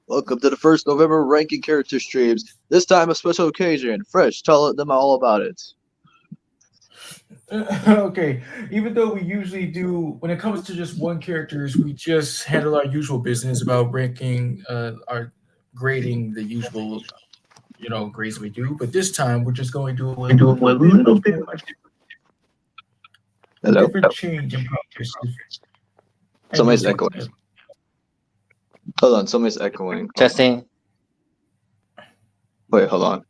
Welcome to the first November ranking character streams. This time a special occasion. Fresh, tell them all about it. Okay, even though we usually do, when it comes to just one characters, we just handle our usual business about ranking, our grading the usual, grades we do. But this time we're just going to do a little bit much more, a Hello? different change in perspective. And Somebody's listen, echoing. Hold on, somebody's echoing. Testing. Wait, hold on.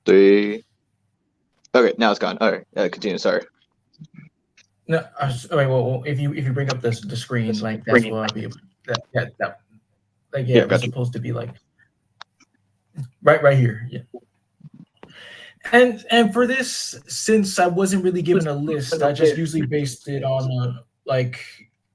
3. Okay, now it's gone. All right, continue. Sorry. no, wait, well, if you bring up the screen, like that's what I'll be able. It's gotcha. supposed to be like right here, yeah. And for this, since I wasn't really given a list, I just usually based it on like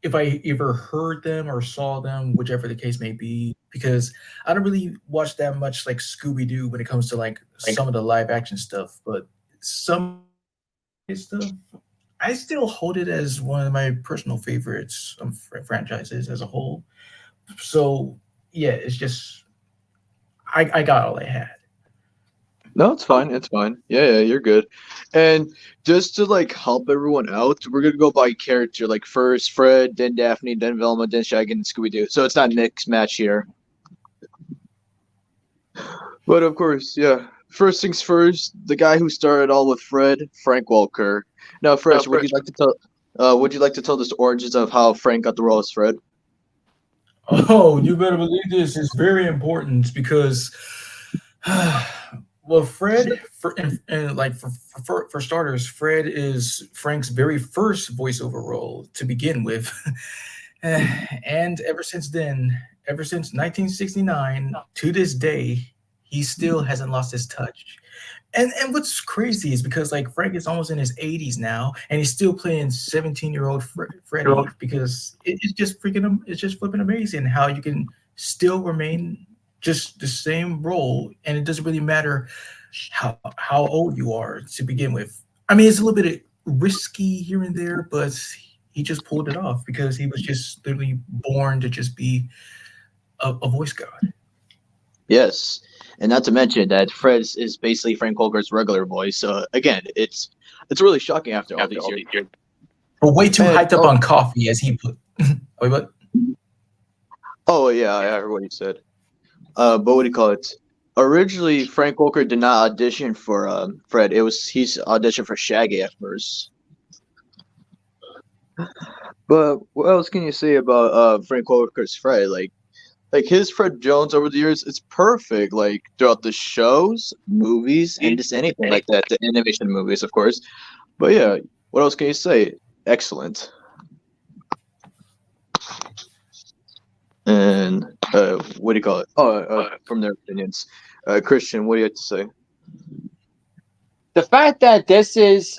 if I ever heard them or saw them, whichever the case may be, because I don't really watch that much like Scooby-Doo when it comes to like some of the live action stuff, but some stuff I still hold it as one of my personal favorites franchises as a whole. So yeah, it's just I got all I had. No, it's fine. It's fine. Yeah, you're good. And just to like help everyone out, we're gonna go by character. Like first Fred, then Daphne, then Velma, then Shaggy, and Scooby-Doo. So it's not Nick's match here. But of course, yeah. First things first, the guy who started all with Fred, Frank Welker. Now, Fresh, would you like to tell? Would you like to tell us the origins of how Frank got the role as Fred? Oh, you better believe this is very important because, well, Fred, for starters, Fred is Frank's very first voiceover role to begin with, and ever since then, ever since 1969 to this day, he still hasn't lost his touch. And what's crazy is because like Frank is almost in his 80s now, and he's still playing 17-year-old Freddie because it's just it's just flipping amazing how you can still remain just the same role, and it doesn't really matter how old you are to begin with. I mean, it's a little bit risky here and there, but he just pulled it off because he was just literally born to just be a voice god. Yes, and not to mention that Fred is basically Frank Welker's regular voice. So again, it's really shocking after all these years. We're way too And- hyped up on coffee, as he put. Wait, what? Oh yeah, I heard what you said. But what do you call it? Originally, Frank Welker did not audition for Fred. He's auditioned for Shaggy at first. But what else can you say about Frank Welker's Fred? Like his Fred Jones over the years, it's perfect. Like throughout the shows, movies, and just anything like that. The animation movies, of course. But yeah, what else can you say? Excellent. And what do you call it? From their opinions. Christian, what do you have to say? The fact that this is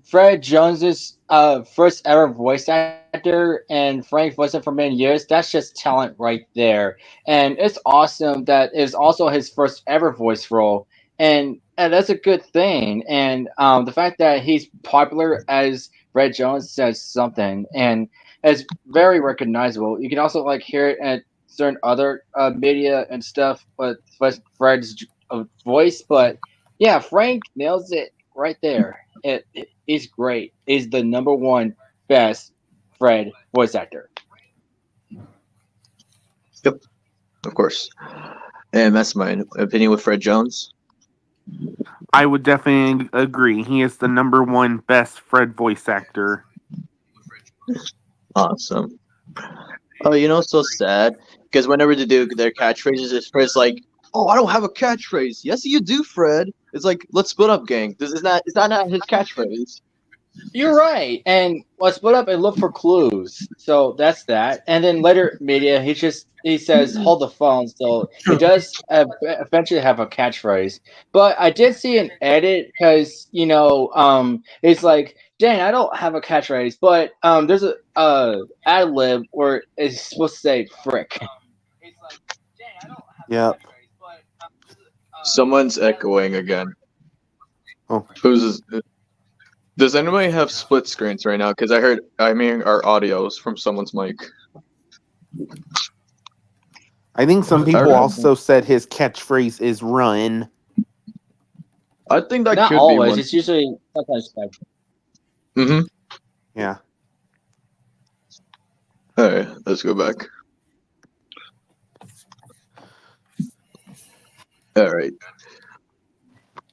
Fred Jones's first ever voice actor and Frank wasn't for many years, that's just talent right there. And it's awesome that it's also his first ever voice role. And that's a good thing. And the fact that he's popular as Fred Jones says something. And it's very recognizable. You can also like hear it at certain other media and stuff, but Fred's voice. But yeah, Frank nails it right there. He's great. He's the number one best Fred voice actor. Yep, of course. And that's my opinion with Fred Jones. I would definitely agree. He is the number one best Fred voice actor. Awesome. Oh, it's so sad because whenever they do their catchphrases, it's Fred's like, "Oh, I don't have a catchphrase." Yes, you do, Fred. It's like, "Let's split up, gang." This is not. It's not his catchphrase. You're right. And let's split up and look for clues. So that's that. And then later media, he says hold the phone. So he does eventually have a catchphrase. But I did see an edit because it's like, dang, I don't have a catchphrase. But there's a ad lib where it's supposed to say frick. It's like, dang, I don't have Yep. a catchphrase. But Someone's echoing again. Oh. Who's this? Does anybody have split screens right now? Because I'm hearing our audios from someone's mic. I think some I people don't know. also said his catchphrase is "run." I think that Not could be always. one. It's usually sometimes like Mm-hmm. Yeah. All right, let's go back. All right.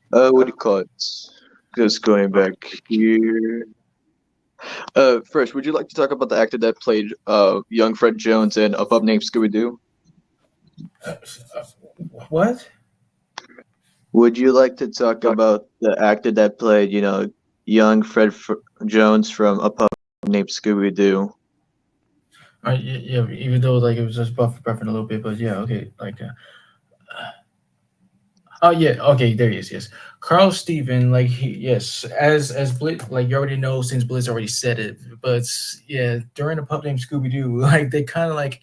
What do you call it? Just going back here. First, would you like to talk about the actor that played young Fred Jones in A Pup Named Scooby-Doo? uh, what? Would you like to talk about the actor that played, young Jones from A Pup Named Scooby-Doo? Yeah, even though like it was just buffering a little bit, but yeah, okay, oh yeah, okay, there he is. Yes, Carl Steven, like yes, as Blitz, like you already know since Blitz already said it, but yeah, during the pup named Scooby Doo, like they kind of like,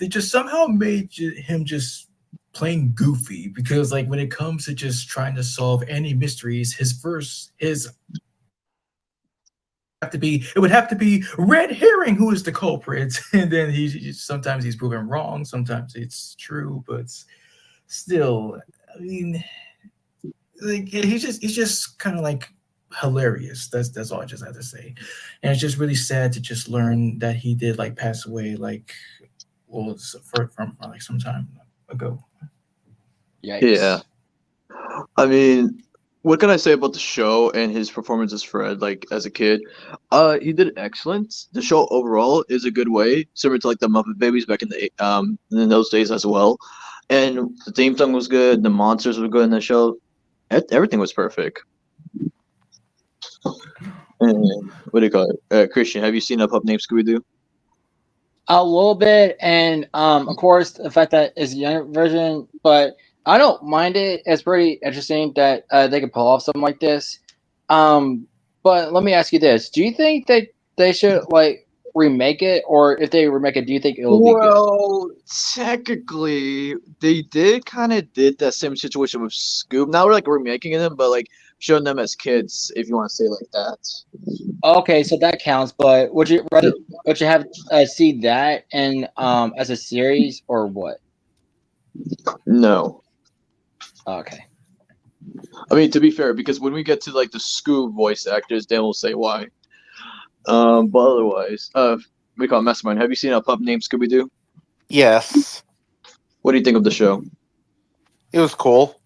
they just somehow made him just plain goofy because like when it comes to just trying to solve any mysteries, his have to be it would have to be red herring who is the culprit, and then sometimes he's proven wrong, sometimes it's true, but still, I mean, like he's just kind of like hilarious. That's all I just have to say, and it's just really sad to just learn that he did like pass away like well from like some time ago. yikes. Yeah. I mean, what can I say about the show and his performance as Fred, like as a kid? He did excellent. The show overall is a good way, similar to like the Muppet Babies back in those days as well. And the theme song was good. The monsters were good in the show. Everything was perfect. And what do you call it? Christian, have you seen A Pup Named Scooby Doo? A little bit, and of course, the fact that it's a younger version, but I don't mind it. It's pretty interesting that they could pull off something like this. Um, but let me ask you this: do you think that they should like remake it, or if they remake it, do you think it will be good? Well, technically, they did that same situation with Scoob. Now we're like remaking them, but like showing them as kids, if you want to say it like that. Okay, so that counts. But would you have see that and as a series or what? No. Okay. I mean, to be fair, because when we get to like the Scoob voice actors, they will say why. But otherwise, we call it Mastermind. Have you seen A Pup Named Scooby Doo? Yes. What do you think of the show? It was cool.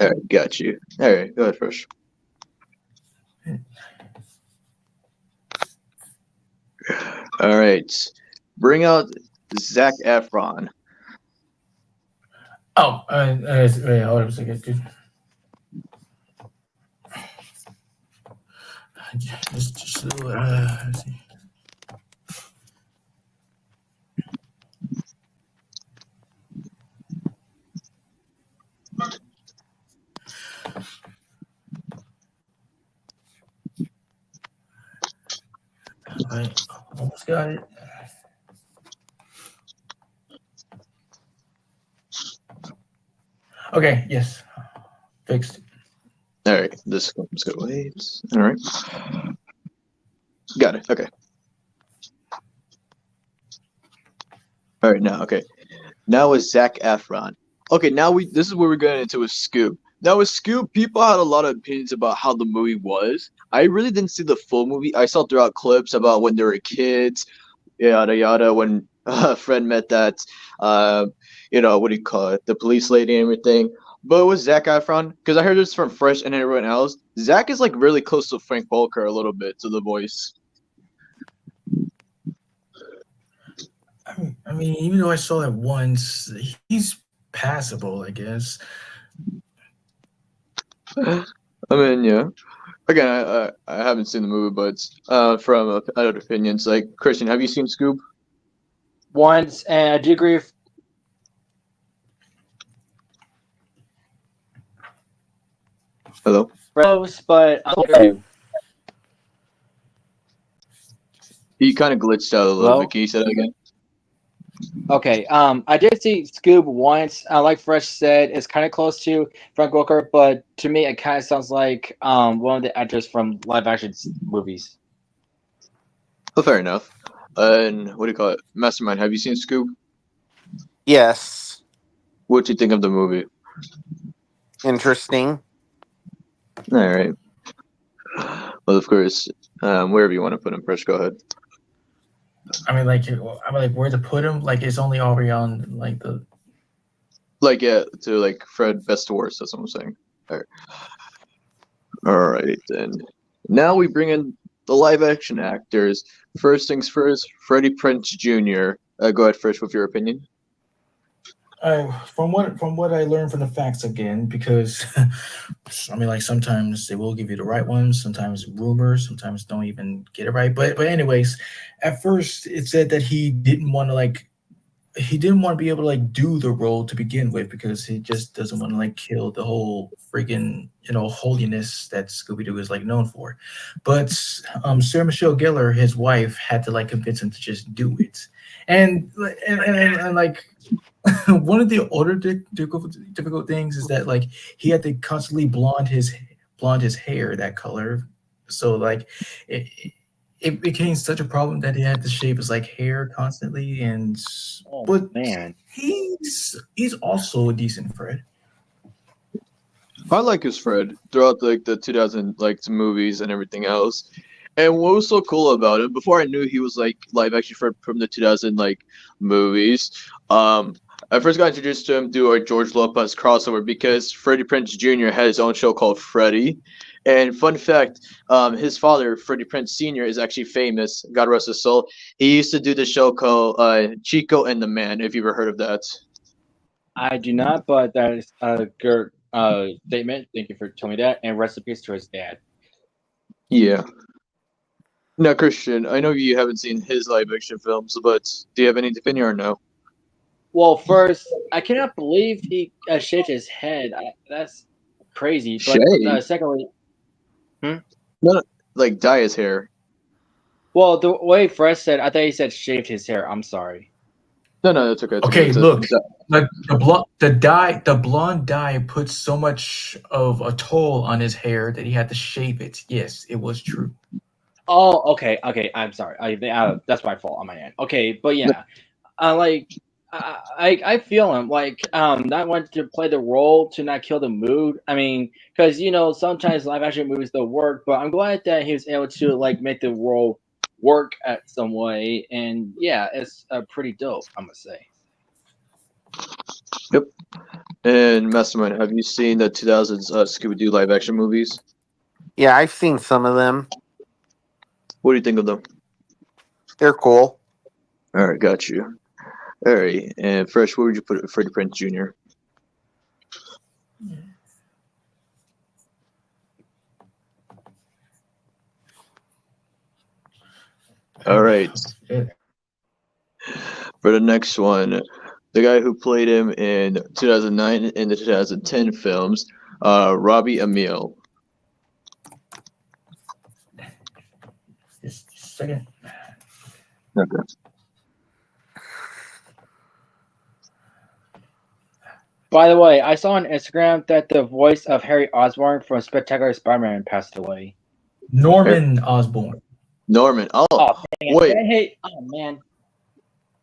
All right, got you. All right, go ahead first. All right, bring out Zac Efron. Oh, wait, hold on a second, dude. Let's see. Right, almost got it. Okay, yes, fixed. All right, let's go wait. All right, got it. Okay. All right, now okay. Now with Zac Efron. Okay, now this is where we're getting into a Scoop. Now with Scoop, people had a lot of opinions about how the movie was. I really didn't see the full movie. I saw throughout clips about when they were kids, yada yada. When Fred met that, what do you call it, the police lady and everything. But with Zac Efron, because I heard this from Fresh and everyone else, Zac is like really close to Frank Welker a little bit to the voice. I mean, even though I saw it once, he's passable, I guess. I mean, yeah. Again, I haven't seen the movie, but from other opinions, like Christian, have you seen Scoob? Once, and I do agree with Hello. Rose, but okay. He kind of glitched out a little Hello? bit. Can you say that again? Okay. I did see Scoob once. Like Fresh said, it's kind of close to Frank Welker, but to me, it kind of sounds like one of the actors from live action movies. Well, fair enough. And what do you call it? Mastermind, have you seen Scoob? Yes. What do you think of the movie? Interesting. All right. Well, of course, wherever you want to put him, Fresh, go ahead. Where to put him? Like, it's only already on like the. Like, yeah, to like Fred, best to worst. That's what I'm saying. All right, then. Now we bring in the live action actors. First things first, Freddie Prinze Jr. Go ahead, Fresh, with your opinion. From what I learned from the facts again, because sometimes they will give you the right ones, sometimes rumors, sometimes don't even get it right. But anyways, at first it said that he didn't want to be able to do the role to begin with because he just doesn't want to kill the whole freaking holiness that Scooby-Doo is known for. But Sarah Michelle Gellar, his wife, had to convince him to just do it. And one of the other difficult things is that he had to constantly blonde his hair that color, so it became such a problem that he had to shave his hair constantly. And Oh but man. he's also a decent Fred. I like his Fred throughout the 2000 movies and everything else. And what was so cool about him? Before I knew he was live action Fred from the 2000 movies. I first got introduced to him through a George Lopez crossover because Freddie Prinze Jr. had his own show called Freddie. And fun fact, his father, Freddie Prinze Sr., is actually famous. God rest his soul. He used to do the show called Chico and the Man, if you've ever heard of that. I do not, but that is a good statement. Thank you for telling me that. And recipes to his dad. Yeah. Now, Christian, I know you haven't seen his live action films, but do you have any opinion or no? Well, first, I cannot believe he shaved his head. That's crazy. But Shave? secondly, No, dye his hair. well, the way Fresh said, I thought he said shaved his hair. I'm sorry. No, that's okay. It's Okay, okay. look, the blonde dye put so much of a toll on his hair that he had to shave it. Yes, it was true. Oh, okay. I'm sorry. That's my fault on my end. Okay, but yeah, I feel him not wanting to play the role to not kill the mood. I mean, because sometimes live action movies don't work, but I'm glad that he was able to make the role work at some way, and yeah, it's pretty dope, I must say. Yep. And Mastermind, have you seen the 2000s Scooby-Doo live action movies? Yeah, I've seen some of them. What do you think of them? They're cool. All right, got you. All right, and Fresh, where would you put Freddie Prinze Jr.? All right. For the next one, the guy who played him in 2009 and the 2010 films, Robbie Amell. Just a second. Okay. By the way, I saw on Instagram that the voice of Harry Osborn from Spectacular Spider-Man passed away. Norman Osborn. Norman. Oh, dang it. Wait. I hate. Oh man.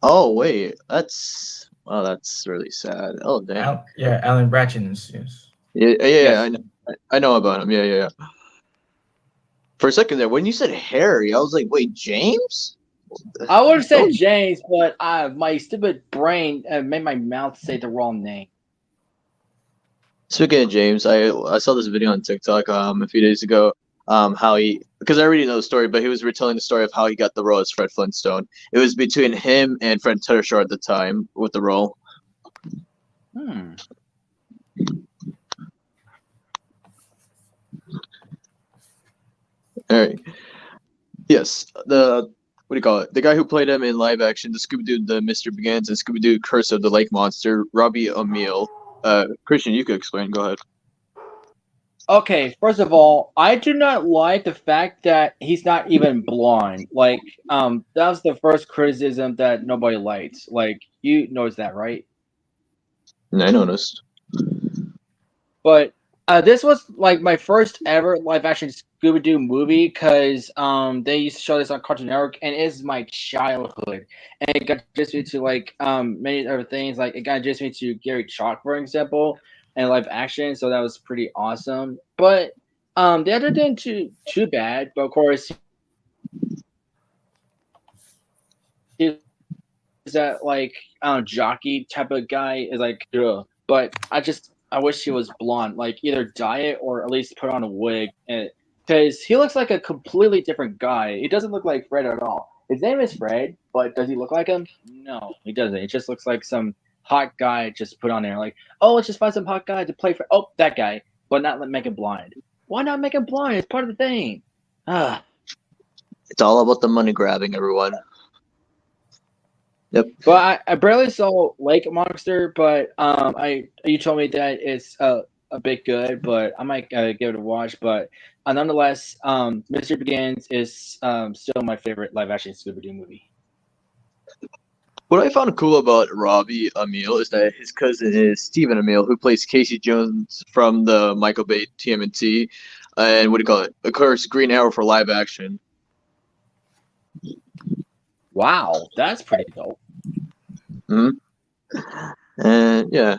Oh wait, that's really sad. Oh damn. Alan Bratchins. Yes. Yeah. Yes. I know about him. Yeah. For a second there, when you said Harry, I was like, wait, James? I would have said James, but my stupid brain made my mouth say the wrong name. Speaking of James, I saw this video on TikTok a few days ago. How because I already know the story, but he was retelling the story of how he got the role as Fred Flintstone. It was between him and Fred Tatasciore at the time with the role. Hmm. All right. Yes, what do you call it? The guy who played him in live action, the Scooby-Doo, The Mystery Begins, and Scooby-Doo, Curse of the Lake Monster, Robbie Amell. Christian, you could explain. Go ahead. Okay, first of all, I do not like the fact that he's not even blonde. That was the first criticism that nobody liked. You noticed that, right? I noticed. But This was like my first ever live action Scooby Doo movie because they used to show this on Cartoon Network and it's my childhood and it got introduced me to like many other things like it got introduced me to Gary Chalk for example and live action so that was pretty awesome but the other didn't too bad but of course he's that like jockey type of guy is like ugh. But I wish he was blonde like either dye it or at least put on a wig because he looks like a completely different guy. He doesn't look like Fred at all. His name is Fred, but does he look like him? No, he doesn't. It just looks like some hot guy just put on there like, oh, let's just find some hot guy to play for. Oh, that guy, but not make him blind. Why not make him blind? It's part of the thing. Ah. It's all about the money grabbing, everyone. Yep. But I barely saw Lake Monster, but I you told me that it's a bit good, but I might give it a watch. But nonetheless, Mystery Begins is still my favorite live action Scooby Doo movie. What I found cool about Robbie Amell is that his cousin is Stephen Amell, who plays Casey Jones from the Michael Bay TMNT, and what do you call it? Of course, Green Arrow for live action. Wow, that's pretty dope. And yeah,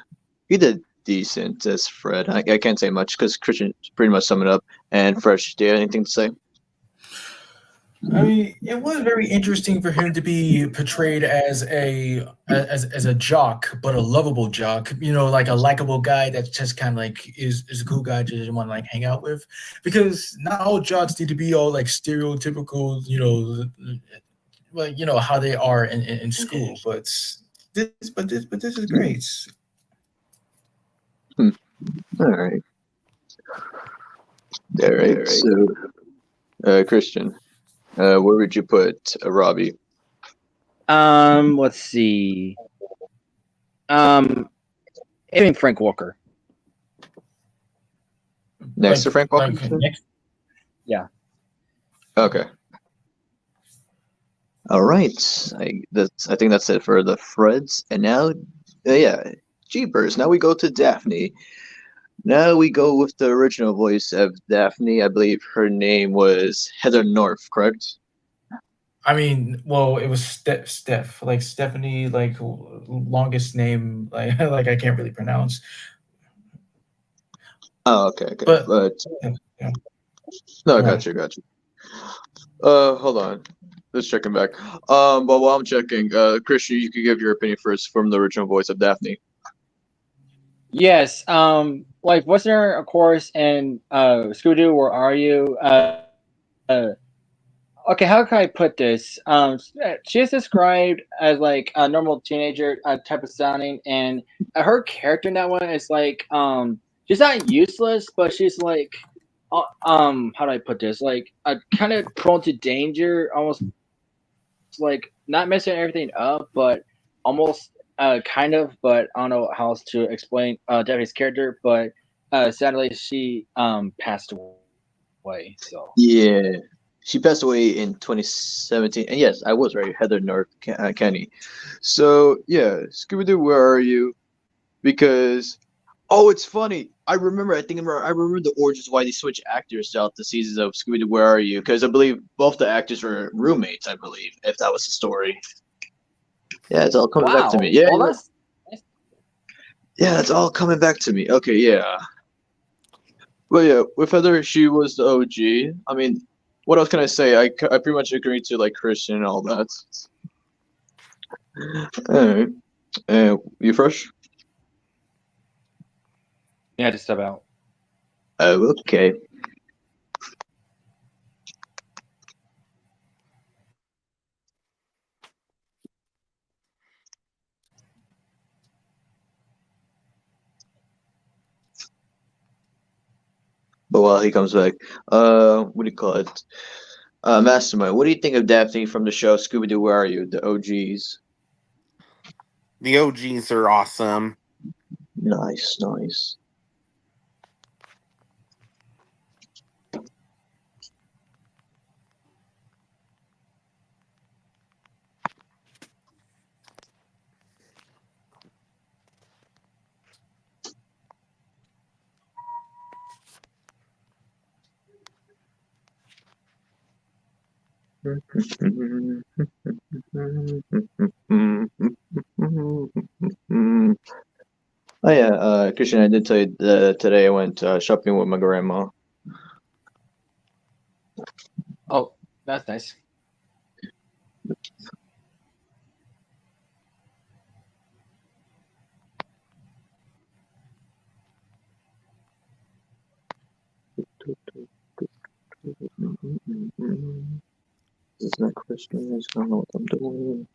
he did decent as Fred. I can't say much because Christian pretty much summed it up. And Fresh, do you have anything to say? I mean, it was very interesting for him to be portrayed as a jock, but a lovable jock. You know, like a likable guy that's just kind of like is a cool guy just want to like hang out with, because not all jocks need to be all like stereotypical. You know, like you know how they are in school. But this is great. All right. All right. So, Christian. Where would you put Robbie? Let's see. Aiming Frank Walker. Next to Frank Walker? Yeah. Okay. All right. I think that's it for the Freds. And now, yeah, Jeepers. Now we go to Daphne. Now we go with the original voice of Daphne. I believe her name was Heather North, correct? I mean, well, it was Steph, like Stephanie, like longest name, like like I can't really pronounce. Oh, okay. But No, got you. Hold on. Let's checking back. But while I'm checking, Christian, you can give your opinion first from the original voice of Daphne. Yes. Like Western, of course, and Scooby-Doo, where are you? Okay, how can I put this? She is described as like a normal teenager type of sounding, and her character in that one is like, she's not useless, but she's like, how do I put this? Like, kind of prone to danger, almost like not messing everything up, but almost kind of. But I don't know how else to explain Debbie's character, but sadly she passed away. So Yeah. She passed away in 2017. And yes, I was right, Heather North Kenny. So, yeah, Scooby-Doo, where are you? Because, oh, it's funny. I remember the origins why they switched actors throughout the seasons of Scooby-Doo, where are you? Because I believe both the actors were roommates, I believe, if that was the story. Yeah, it's all coming back to me. Yeah, well, yeah, it's all coming back to me. Okay, yeah. Well, yeah, with Heather, she was the OG. I mean, what else can I say? I pretty much agree to like Christian and all that. All right. You first? yeah, just about. Oh, okay. But while he comes back, what do you call it? Mastermind. What do you think of Daphne from the show Scooby-Doo? Where are you? The OGs. The OGs are awesome. Nice, nice. Oh yeah, Christian, I did tell you today I went shopping with my grandma. Oh, that's nice. This is not Christian. I just don't know what I'm doing.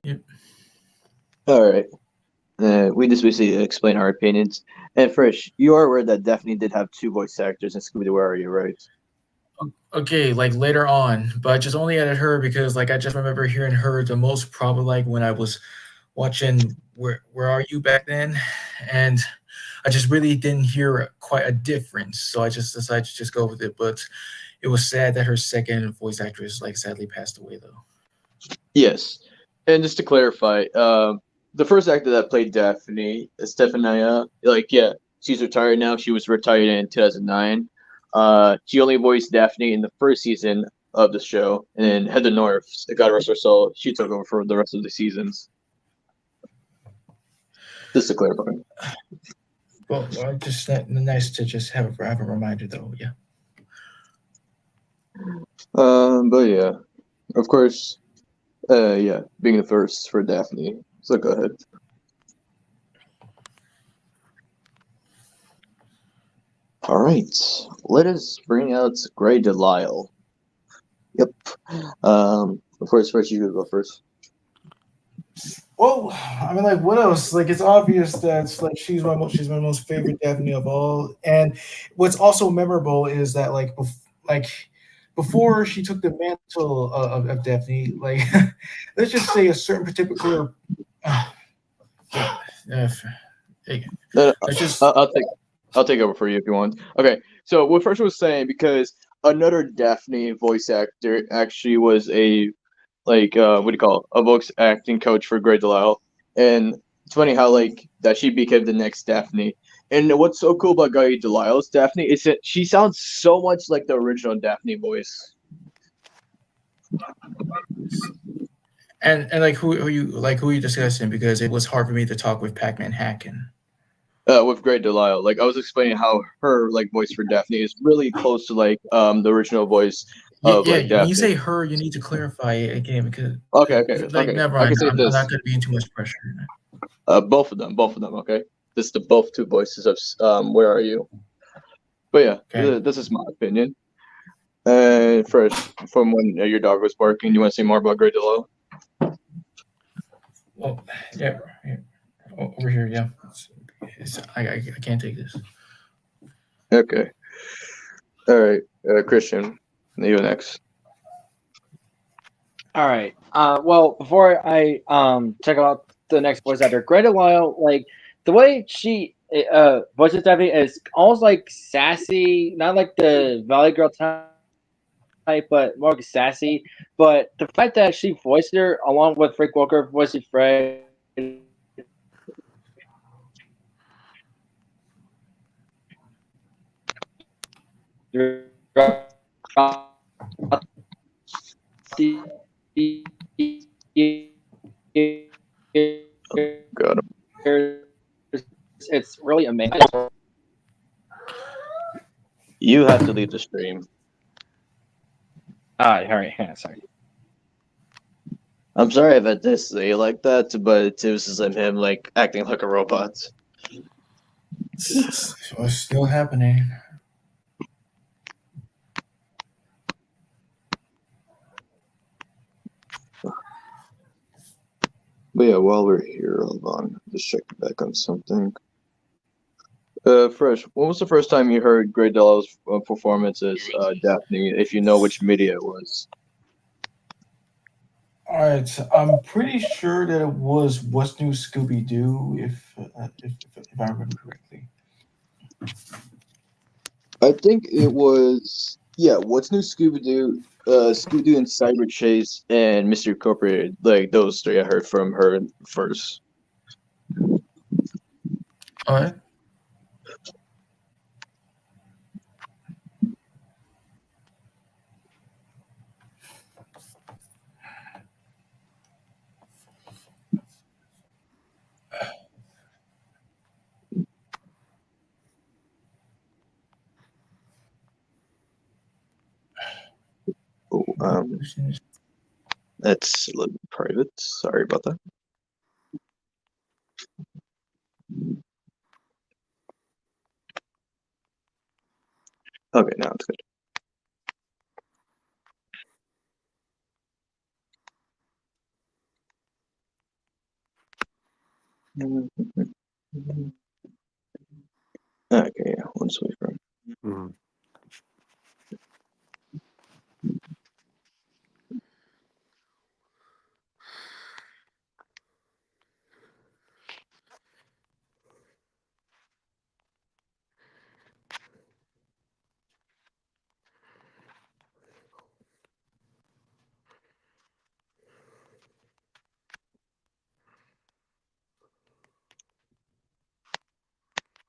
Yep. All right. We just basically explain our opinions. And Frisch, you are aware that Daphne did have two voice actors in Scooby-Doo, are you, right? Okay, like later on, but I just only added her because like I just remember hearing her the most probably like when I was watching Where Are You back then, and I just really didn't hear quite a difference, so I just decided to just go with it. But it was sad that her second voice actress like sadly passed away though. Yes. And just to clarify, the first actor that played Daphne, Stefania, like, yeah, she's retired now. She was retired in 2009. She only voiced Daphne in the first season of the show, and then Heather North, God rest her soul, she took over for the rest of the seasons. Just to clarify. Well, just nice to just have a reminder though. Yeah. But yeah, of course, yeah, being the first for Daphne. So go ahead. All right, let us bring out Grey Delisle. Yep. Of course, first you could go first. Well, I mean, like, what else? Like, it's obvious that it's like she's my most favorite Daphne of all. And what's also memorable is that like before she took the mantle of Daphne, like let's just say a certain particular. Uh, uh, let's No, just I'll take over for you if you want. Okay, so what first was saying because another Daphne voice actor actually was a what do you call it? A voice acting coach for Grey Delisle, and it's funny how like that she became the next Daphne. And what's so cool about Grey Delisle's Daphne is that she sounds so much like the original Daphne voice. and like who you discussing because it was hard for me to talk with Pac-Man Hacking. With Grey Delisle, like I was explaining how her like voice for Daphne is really close to like the original voice Yeah, of like yeah. When you Daphne. say her, you need to clarify it again because, like, Okay. never I mind. can say I'm this. not going to be in too much pressure. Both of them. Okay, this is the both two voices of Where Are You? But yeah, Okay. this is my opinion. And first, from when your dog was barking, you want to say more about Grey Delisle? Well, yeah, yeah. Over here. Yeah. I can't take this. Okay. All right, Christian, you next. All right. Well, before I check out the next voice actor, Greta Lyle, like the way she voices Daphne is almost like sassy, not like the Valley Girl type, but more like sassy. But the fact that she voiced her along with Rick Walker voicing Fred, throughout the God. It's really amazing. You have to leave the stream. All right, yeah, sorry. I'm sorry if I did say like that, but it was just like him like acting like a robot. What's still happening? But yeah, while we're here, hold on, just checking back on something. Fresh, when was the first time you heard Grey Doll's performance as Daphne, if you know which media it was? All right, so I'm pretty sure that it was What's New Scooby-Doo, if I remember correctly. I think it was, yeah, What's New Scooby-Doo, Scooby-Doo and Cyber Chase and Mystery Incorporated. Like, those three I heard from her first. All right. Oh, that's a little bit private. Sorry about that. Okay, now it's good. Okay, yeah, let's wait for him. Mhm.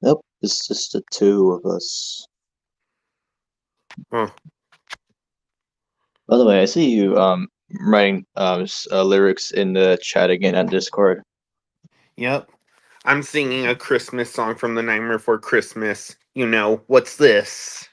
Nope, it's just the two of us. Huh. By the way, I see you writing lyrics in the chat again on Discord. Yep. I'm singing a Christmas song from the Nightmare Before Christmas. You know, what's this?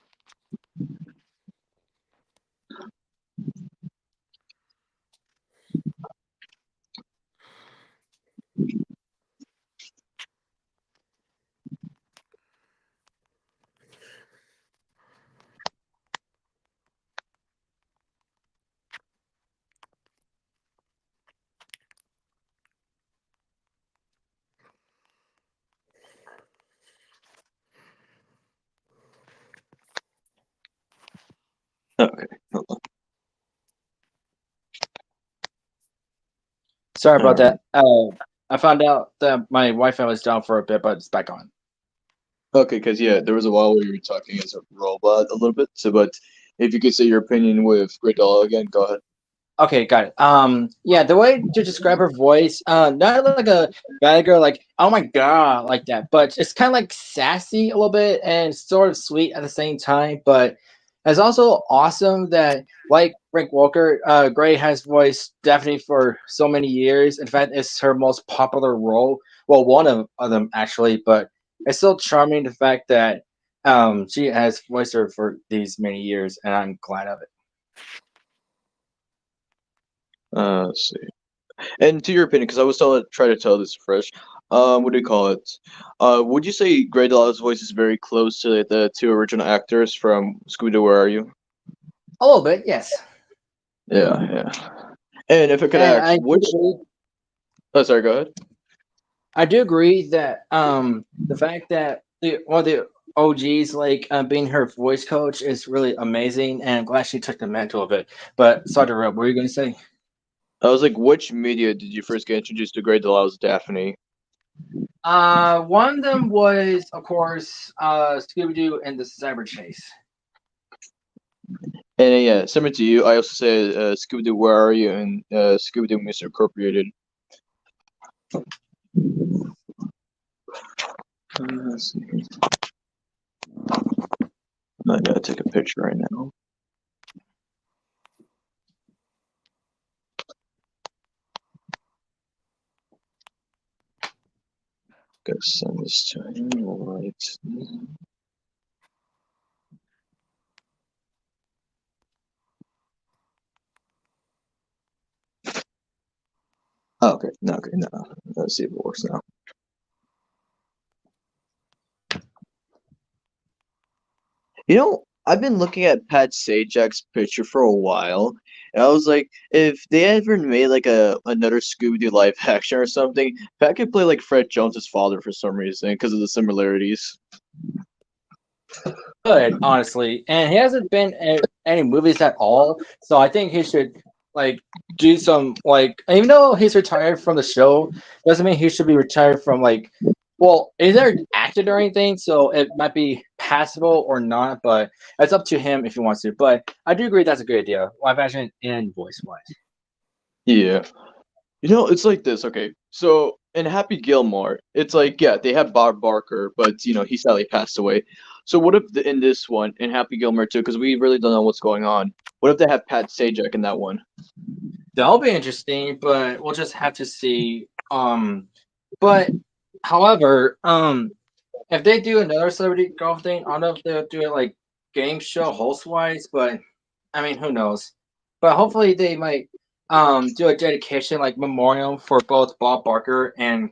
Okay, hold on. Sorry about Alright. that. I found out that my Wi-Fi was down for a bit, but it's back on. Okay, because yeah, there was a while where you were talking as a robot a little bit. So, but if you could say your opinion with Great Doll again, go ahead. Okay, got it. Yeah, the way to describe her voice, not like a bad girl, like oh my god, like that, but it's kind of like sassy a little bit and sort of sweet at the same time. But it's also awesome that, like Frank Walker, Gray has voiced Daphne for so many years. In fact, it's her most popular role. Well, one of them actually, but it's still charming the fact that she has voiced her for these many years, and I'm glad of it. Let's see. And to your opinion, because I was trying to tell this fresh. What do you call it? Would you say Great Doll's voice is very close to the two original actors from Scooby-Doo? Where are you? A little bit, yes. Yeah, yeah. And if I could And ask, which? Oh, sorry. Go ahead. I do agree that the fact that one of the OGs like being her voice coach is really amazing, and I'm glad she took the mantle of it. But sorry to interrupt. What were you going to say? I was like, which media did you first get introduced to Great Doll as Daphne? One of them was, of course, Scooby Doo and the Cyber Chase. And yeah, similar to you, I also said Scooby-Doo, Where Are You? And Scooby-Doo, Mr. Incorporated. Let's see. I gotta take a picture right now. Gotta send this to him right now. Oh, okay. No, okay, no. Let's see if it works now. You know, I've been looking at Pat Sajak's picture for a while, and I was like, if they ever made like another Scooby-Doo live action or something, Pat could play like Fred Jones's father for some reason because of the similarities. Good, honestly, and he hasn't been in any movies at all. So I think he should like do some like. Even though he's retired from the show, doesn't mean he should be retired from like. Well, he's never acted or anything, so it might be passable or not. But it's up to him if he wants to. But I do agree that's a good idea, live action and voice wise. Yeah. You know, it's like this. Okay, so in Happy Gilmore, it's like yeah, they have Bob Barker, but you know he sadly passed away. So what if in this one, in Happy Gilmore too, because we really don't know what's going on. What if they have Pat Sajak in that one? That'll be interesting, but we'll just have to see. But however, if they do another celebrity golf thing, I don't know if they'll do it like game show host wise, but I mean, who knows? But hopefully they might do a dedication like memorial for both Bob Barker and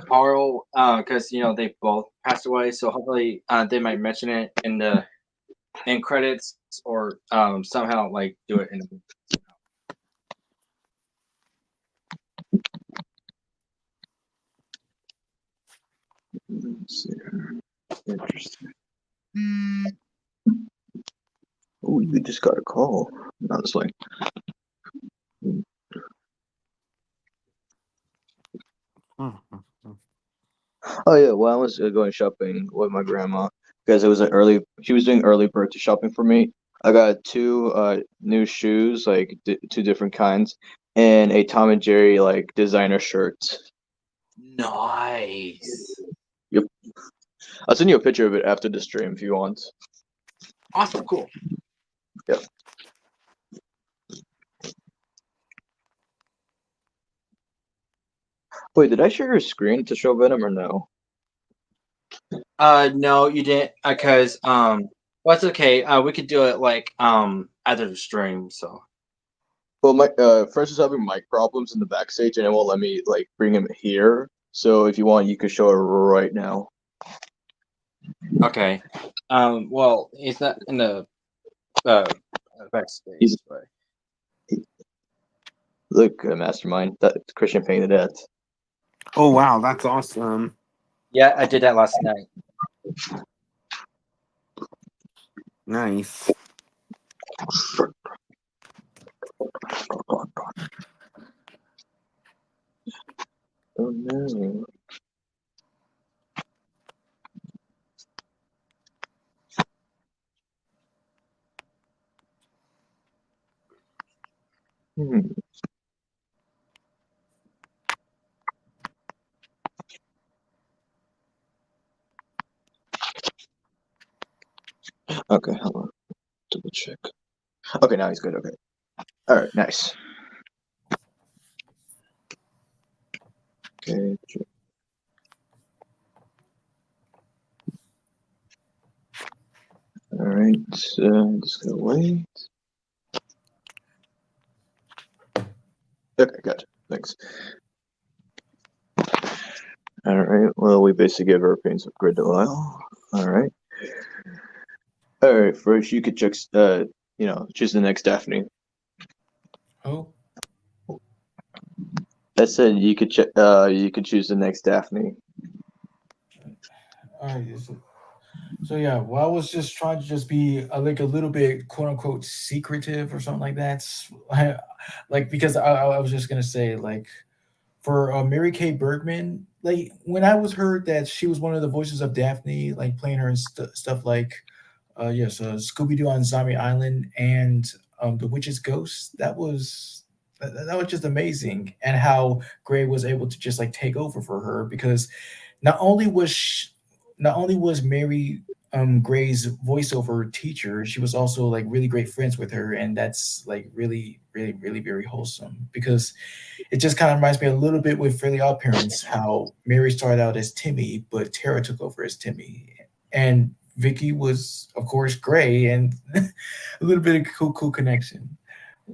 Carl because you know they both passed away. So hopefully they might mention it in the end credits or somehow like do it in the movie. Let's see here. Interesting. Oh, you just got a call. Honestly. Oh yeah, well I was going shopping with my grandma because it was an early. She was doing early birthday shopping for me. I got two new shoes, like two different kinds, and a Tom and Jerry like designer shirt. Nice. Yep, I'll send you a picture of it after the stream if you want. Awesome. Cool. Yep. Wait, did I share your screen to show Venom or no? No, you didn't, because well, it's okay. We could do it like after the stream. So Well, my Fresh is having mic problems in the backstage, and it won't let me like bring him here. So if you want, you could show it right now. okay. Well, he's not in the backstage. He's- but Look, Mastermind, that Christian painted it. Oh wow, that's awesome. yeah, I did that last night. Nice. Oh no. Hmm. Okay, hold on. Double check. Okay, now he's good. Okay. All right, nice. Okay. All right. Just gonna wait. Okay, gotcha. Thanks. All right. Well, we basically give our paints upgrade to oil. All right. All right. First, you could check. Choose the next Daphne. Oh, I said you could check. You could choose the next Daphne. all right. So yeah, well, I was just trying to just be like a little bit quote unquote secretive or something like that. Like because I was just gonna say like for Mary Kay Bergman, like when I was heard that she was one of the voices of Daphne, like playing her in stuff like Scooby-Doo on Zombie Island and The Witch's Ghost, that was just amazing, and how Gray was able to just like take over for her because not only was Mary Gray's voiceover teacher, she was also like really great friends with her, and that's like really, really, really very wholesome because it just kind of reminds me a little bit with Fairly Odd Parents how Mary started out as Timmy, but Tara took over as Timmy, and Vicky was of course Gray, and a little bit of cool connection.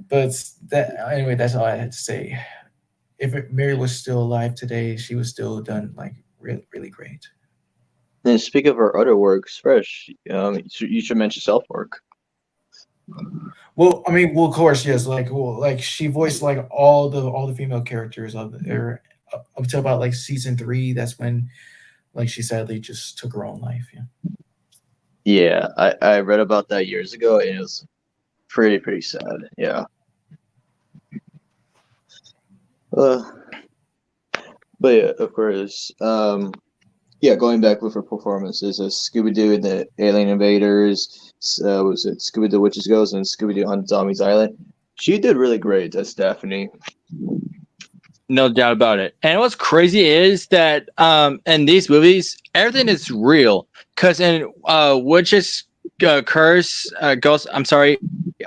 But that anyway, that's all I had to say. If Mary was still alive today, she was still done like really, really great. And speak of her other works, Fresh, you should mention self work. Well, I mean, well, of course, yes. Like she voiced like all the female characters of her up until about like season three. That's when like she sadly just took her own life. Yeah. Yeah, I read about that years ago, and it was pretty sad. Yeah. Uh, but yeah, of course. Yeah, going back with her performances as Scooby-Doo and the Alien Invaders, was it Scooby-Doo Witches Goes and Scooby-Doo on Zombie's Island? She did really great as Daphne. No doubt about it. And what's crazy is that in these movies, everything is real. Because in Witch's Curse, Ghost, I'm sorry,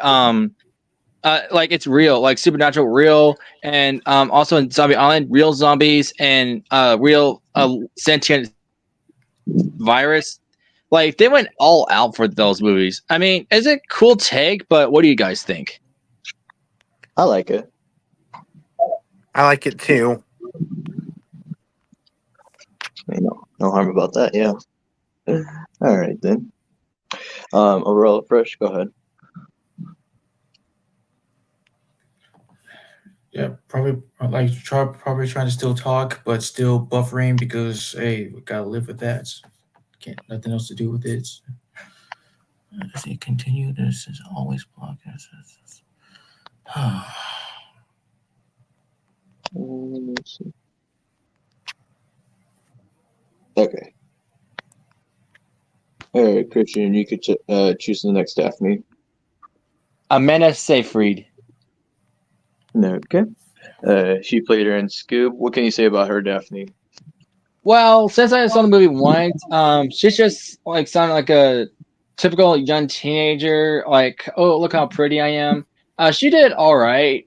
like it's real, like supernatural real, and also in Zombie Island, real zombies and real sentient virus. Like they went all out for those movies. I mean, it's a cool take, but what do you guys think? I like it. I like it too. No harm about that. Yeah. All right then. Overall, Fresh, go ahead. Yeah, probably like probably trying to still talk, but still buffering because hey, we gotta live with that. Can't nothing else to do with it. Does it continue? This is always blocked. Let's see. Okay. All right, Christian, you could choose the next Daphne. Amanda Seyfried. Okay. She played her in Scoob. What can you say about her, Daphne? Well, since I saw the movie once, she's just like sounded like a typical young teenager. Like, oh, look how pretty I am. She did all right.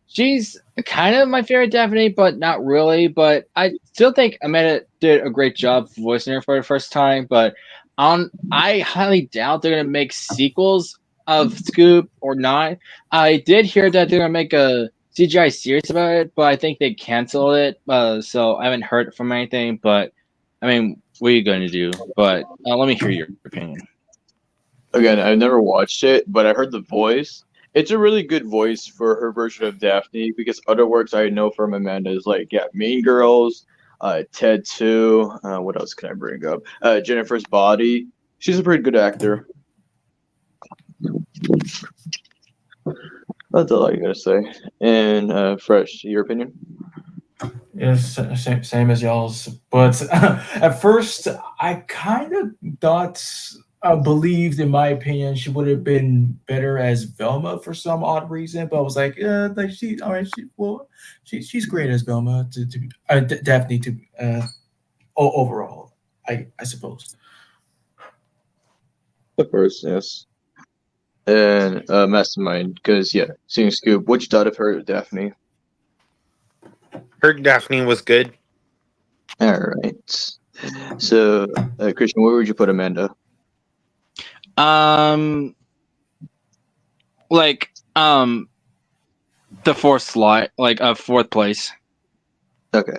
She's kind of my favorite Daphne, but not really. But I still think Amanda did a great job voicing her for the first time. But I highly doubt they're gonna make sequels of Scoop or not. I did hear that they're gonna make a CGI series about it, but I think they canceled it. So I haven't heard from anything. But I mean, what are you going to do? But let me hear your opinion. Again, I've never watched it, but I heard the voice. It's a really good voice for her version of Daphne because other works I know from Amanda is like, yeah, Mean Girls, Ted 2. What else can I bring up? Jennifer's Body. She's a pretty good actor. That's all I gotta say. And Fresh, your opinion? Yes, same as y'all's. But at first, I kind of thought, believed, in my opinion, she would have been better as Velma for some odd reason. But I was like she, all right, she's great as Velma to be, Daphne to overall, I suppose. Of course, yes. And Mastermind, because yeah, seeing Scoop, what you thought of her, Daphne? Her Daphne was good. All right. So, Christian, where would you put Amanda? Like the fourth slot, like fourth place. Okay.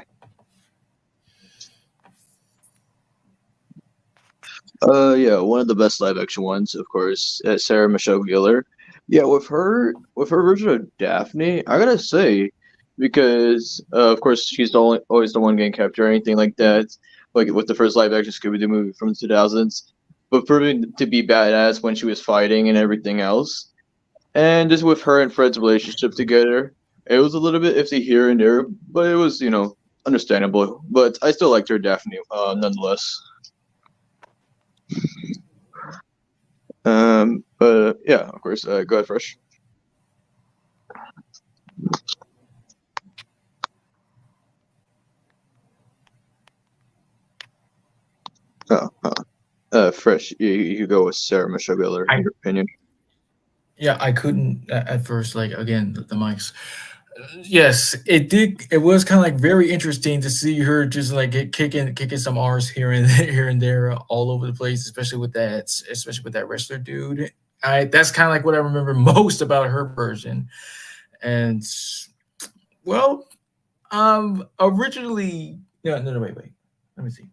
Yeah, one of the best live action ones, of course, Sarah Michelle Gellar. Yeah, with her version of Daphne, I gotta say, because of course she's always the one getting captured or anything like that, like with the first live action Scooby Doo movie from the 2000s, but proving to be badass when she was fighting and everything else, and just with her and Fred's relationship together, it was a little bit iffy here and there, but it was understandable. But I still liked her Daphne, nonetheless. But yeah, of course. Go ahead, Fresh. Oh, Fresh, you go with Sarah Michelle Gellar, in I your opinion. Yeah, I couldn't at first. Like again, the mics. Yes, it did. It was kind of like very interesting to see her just like kicking some R's here and there, here and there, all over the place, especially with that wrestler dude. I That's kind of like what I remember most about her version. And well, originally, no, wait. Let me see.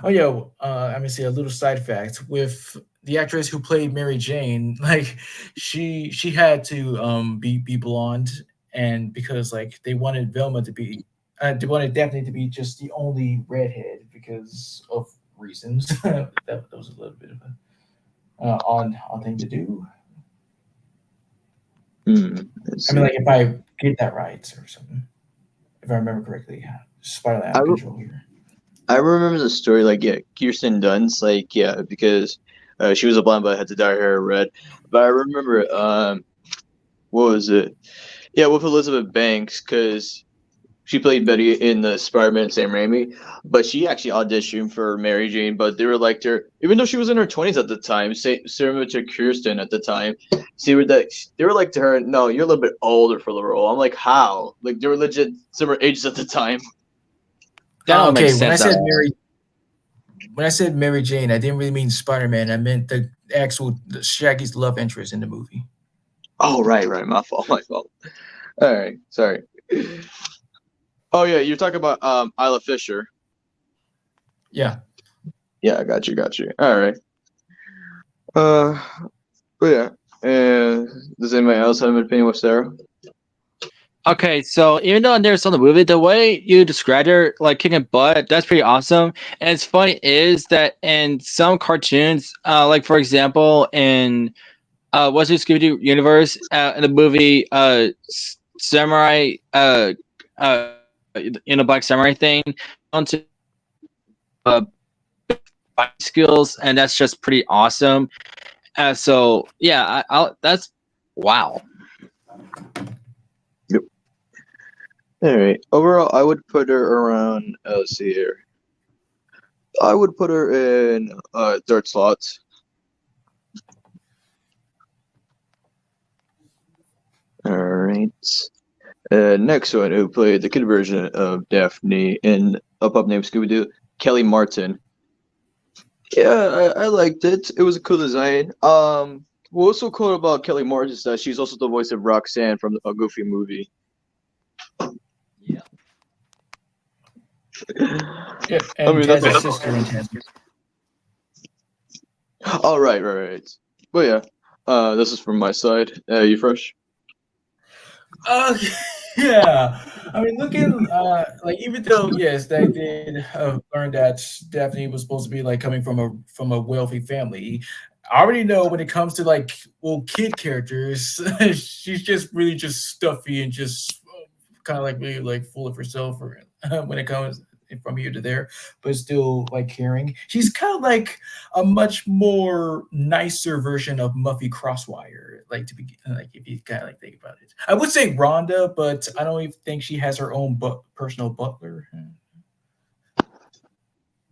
Oh yeah, let me see a little side fact with the actress who played Mary Jane. Like she had to be blonde, and because like they wanted Daphne to be just the only redhead because of reasons. That was a little bit of a odd thing to do. Let's I mean, see. like if I get that right or something, if I remember correctly. Spiraling out I, of re- control here. I remember the story, like, yeah, Kirsten Dunst, like, yeah, because she was a blonde but had to dye her hair red. But I remember, what was it? Yeah, with Elizabeth Banks, because she played Betty in the Spider-Man Sam Raimi, but she actually auditioned for Mary Jane, but they were like her, even though she was in her 20s at the time, similar to Kirsten at the time, they were like to her, no, you're a little bit older for the role. I'm like, how? Like, they were legit similar ages at the time. That don't make Okay, sense at all. when I said Mary Jane, I didn't really mean Spider Man. I meant the Shaggy's love interest in the movie. Oh, right, my fault, my fault. All right, sorry. Oh yeah, you're talking about Isla Fisher. Yeah. Yeah, I got you. All right. Uh, but yeah. And does anybody else have an opinion with Sarah? Okay, so even though I never saw the movie, the way you described her, like kicking butt, that's pretty awesome. And it's funny is that in some cartoons, like for example, in what's the Scooby-Doo universe, in the movie Samurai, in a Black Samurai thing, onto uh, skills, and that's just pretty awesome. So yeah, that's wow. Yep. All right. Overall, I would put her around. Let's see here. I would put her in third slot. All right. Next one, who played the kid version of Daphne in a pup named Scooby-Doo, Kelly Martin. Yeah, I liked it. It was a cool design. What's so cool about Kelly Martin is that she's also the voice of Roxanne from a Goofy movie. Yeah. Yeah, I and mean, that's Taz's sister in Taz. Oh, right. But yeah, this is from my side. You fresh? Uh, yeah. I mean, looking like even though yes, they did learn that Daphne was supposed to be like coming from a wealthy family. I already know when it comes to like kid characters, she's just really just stuffy and just kind of like really like full of herself or, when it comes from here to there, but still like caring. She's kind of like a much more nicer version of Muffy Crosswire. Like to be like if you kind of like think about it, I would say Rhonda, but I don't even think she has her own personal butler.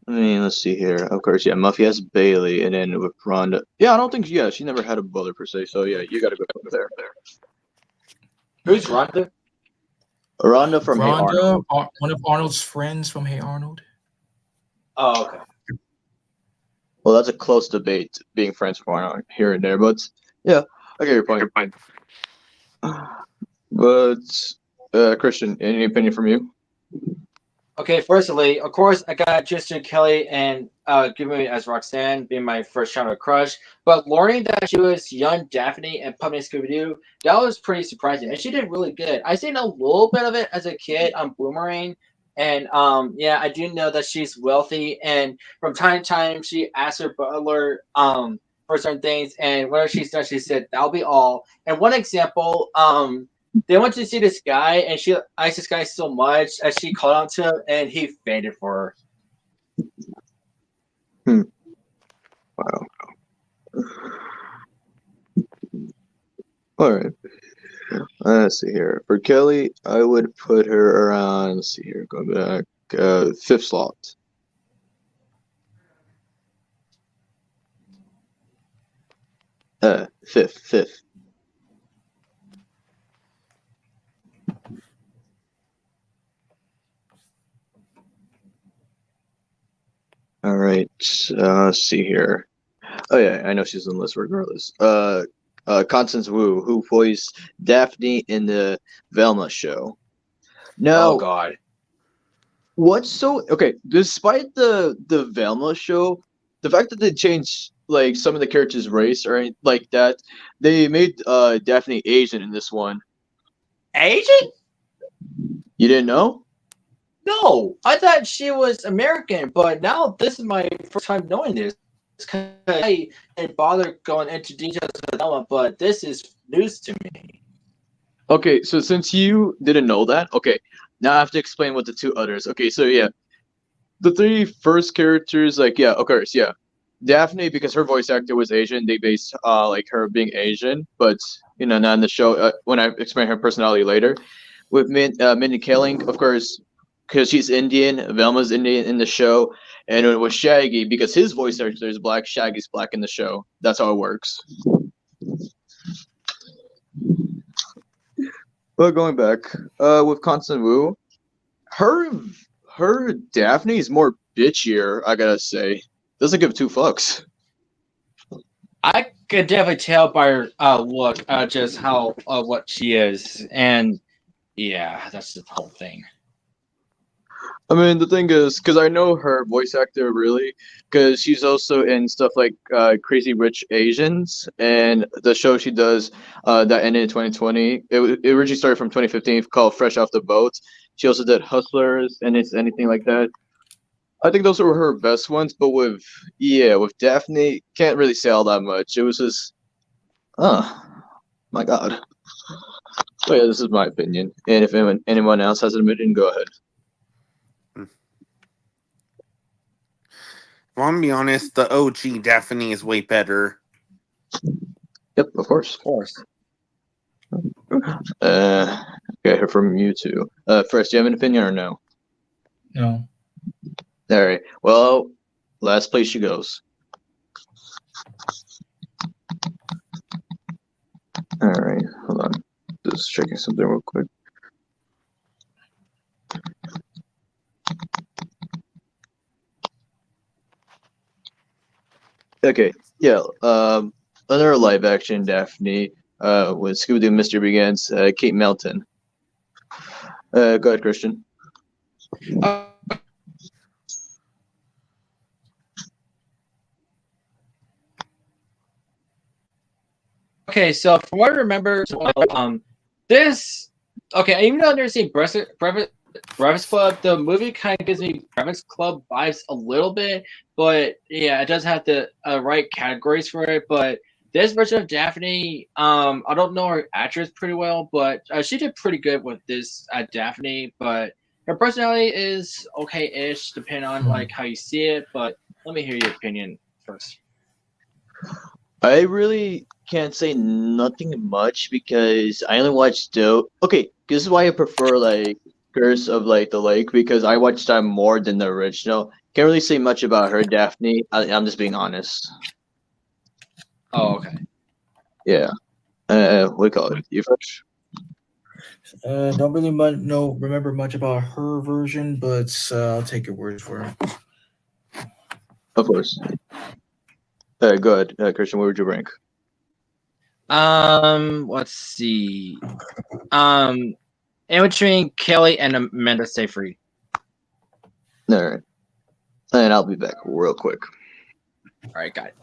I mean, let's see here. Of course, yeah, Muffy has Bailey, and then with Rhonda. Yeah, I don't think. Yeah, she never had a brother per se. So yeah, you got to go over there. Who's Rhonda? Rhonda from Hey Arnold. Rhonda, one of Arnold's friends from Hey Arnold. Oh, okay. Well, that's a close debate, being friends from Arnold here and there, but yeah, I get your point. But Christian, any opinion from you? Okay, firstly, of course, I got Tristan Kelly and giving me as Roxanne being my first childhood crush. But learning that she was young Daphne and Puppet Scooby-Doo, that was pretty surprising. And she did really good. I seen a little bit of it as a kid on Boomerang. And yeah, I do know that she's wealthy. And from time to time, she asks her butler for certain things. And whatever she's done, she said, that'll be all. And one example, they went to see this guy, and she likes this guy so much that she called out to him, and he fainted for her. Wow. All right. Let's see here. For Kelly, I would put her around. Let's see here. Going back, fifth slot. Fifth. All right. Let's see here. Oh yeah, I know she's on the list regardless. Constance Wu, who voiced Daphne in the Velma show. Oh Now, God. what's so okay? Despite the Velma show, the fact that they changed like some of the characters' race or anything like that, they made Daphne Asian in this one. Asian? You didn't know? No, I thought she was American, but now this is my first time knowing this. Because I didn't bother going into details of Velma, but this is news to me. Okay, so since you didn't know that, okay, now I have to explain what the two others. Okay, so yeah, the three first characters, like yeah, of course, yeah. Daphne, because her voice actor was Asian, they based like her being Asian, but not in the show. When I explain her personality later, with Mindy Kaling, of course, because she's Indian. Velma's Indian in the show, and it was Shaggy because his voice actor is black. Shaggy's black in the show. That's how it works. But going back, with Constance Wu, her her Daphne is more bitchier. I gotta say, doesn't give two fucks. I could definitely tell by her look, just how what she is, and yeah, that's the whole thing. I mean, the thing is, because I know her voice actor really, because she's also in stuff like Crazy Rich Asians and the show she does that ended in 2020. It originally started from 2015 called Fresh Off the Boat. She also did Hustlers and It's Anything Like That. I think those were her best ones, but with Daphne, can't really say all that much. It was just, oh my god. So yeah, this is my opinion. And if anyone else has an opinion, go ahead. Well, I'm gonna be honest, the OG Daphne is way better. Yep, of course. Of course. Okay, hear from you two. First, do you have an opinion or no? No. All right. Well, last place she goes. All right, hold on. Just checking something real quick. Okay, yeah. Another live action Daphne. With Scooby-Doo Mystery Begins. Kate Melton. Go ahead, Christian. Okay, so from what I remember, this even though I've never seen Breakfast Club, the movie kind of gives me Breakfast Club vibes a little bit, but yeah, it does have the right categories for it. But this version of Daphne, I don't know her actress pretty well, but she did pretty good with this Daphne. But her personality is okay-ish, depending on like how you see it. But let me hear your opinion first. I really can't say nothing much because I only watched Doe. Okay, this is why I prefer like Curse of like the Lake because I watched that more than the original. Can't really say much about her, Daphne. I'm just being honest. Oh, okay. Yeah. What do you call it? You first? Don't really remember much about her version, but I'll take your word for it. Of course. Go ahead, Christian. What would you rank? Let's see. In between Kelly and Amanda Seyfried. All right. And I'll be back real quick. All right, got it.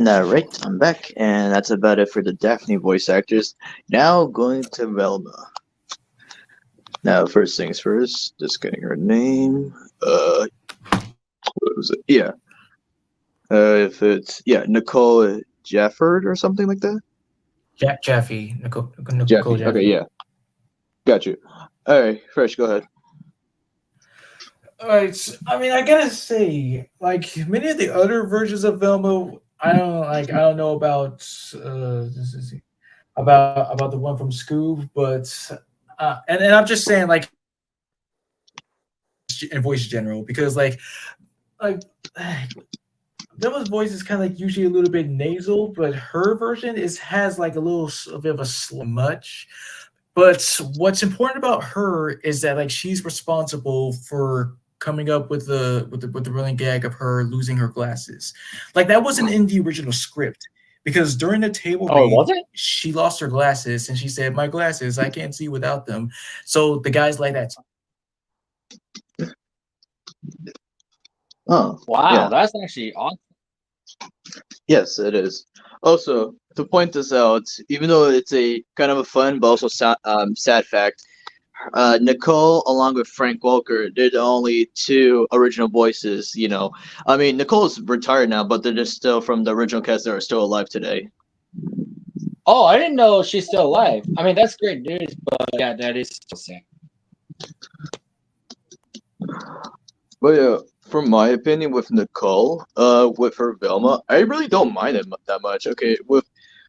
Alright, I'm back, and that's about it for the Daphne voice actors. Now going to Velma. Now, first things first, just getting her name. What was it? Yeah. If it's Nicole Jefford or something like that. Jaffe, Nicole Jeffy. Okay, Jaffe. yeah, got you. All right, Fresh, go ahead. All right, I mean, I gotta say, like many of the other versions of Velma, I don't know about about the one from Scoob, but and I'm just saying like in voice general because like Velma's voice is kind of like usually a little bit nasal, but her version is has like a bit of a much. But what's important about her is that like she's responsible for coming up with the running gag of her losing her glasses. Like that wasn't in the original script because during the table Oh, read, was it? she lost her glasses and she said, "My glasses, I can't see without them." So the guys like that. Oh, Wow, yeah. that's actually awesome. Yes, it is. Also, to point this out, even though it's a kind of a fun but also sad fact, Nicole, along with Frank Welker, they're the only two original voices. I mean, Nicole's retired now, but they're just still from the original cast that are still alive today. Oh, I didn't know she's still alive. I mean, that's great news, but yeah, that is still sad. But yeah, from my opinion, with Nicole, with her Velma, I really don't mind it that much. Okay,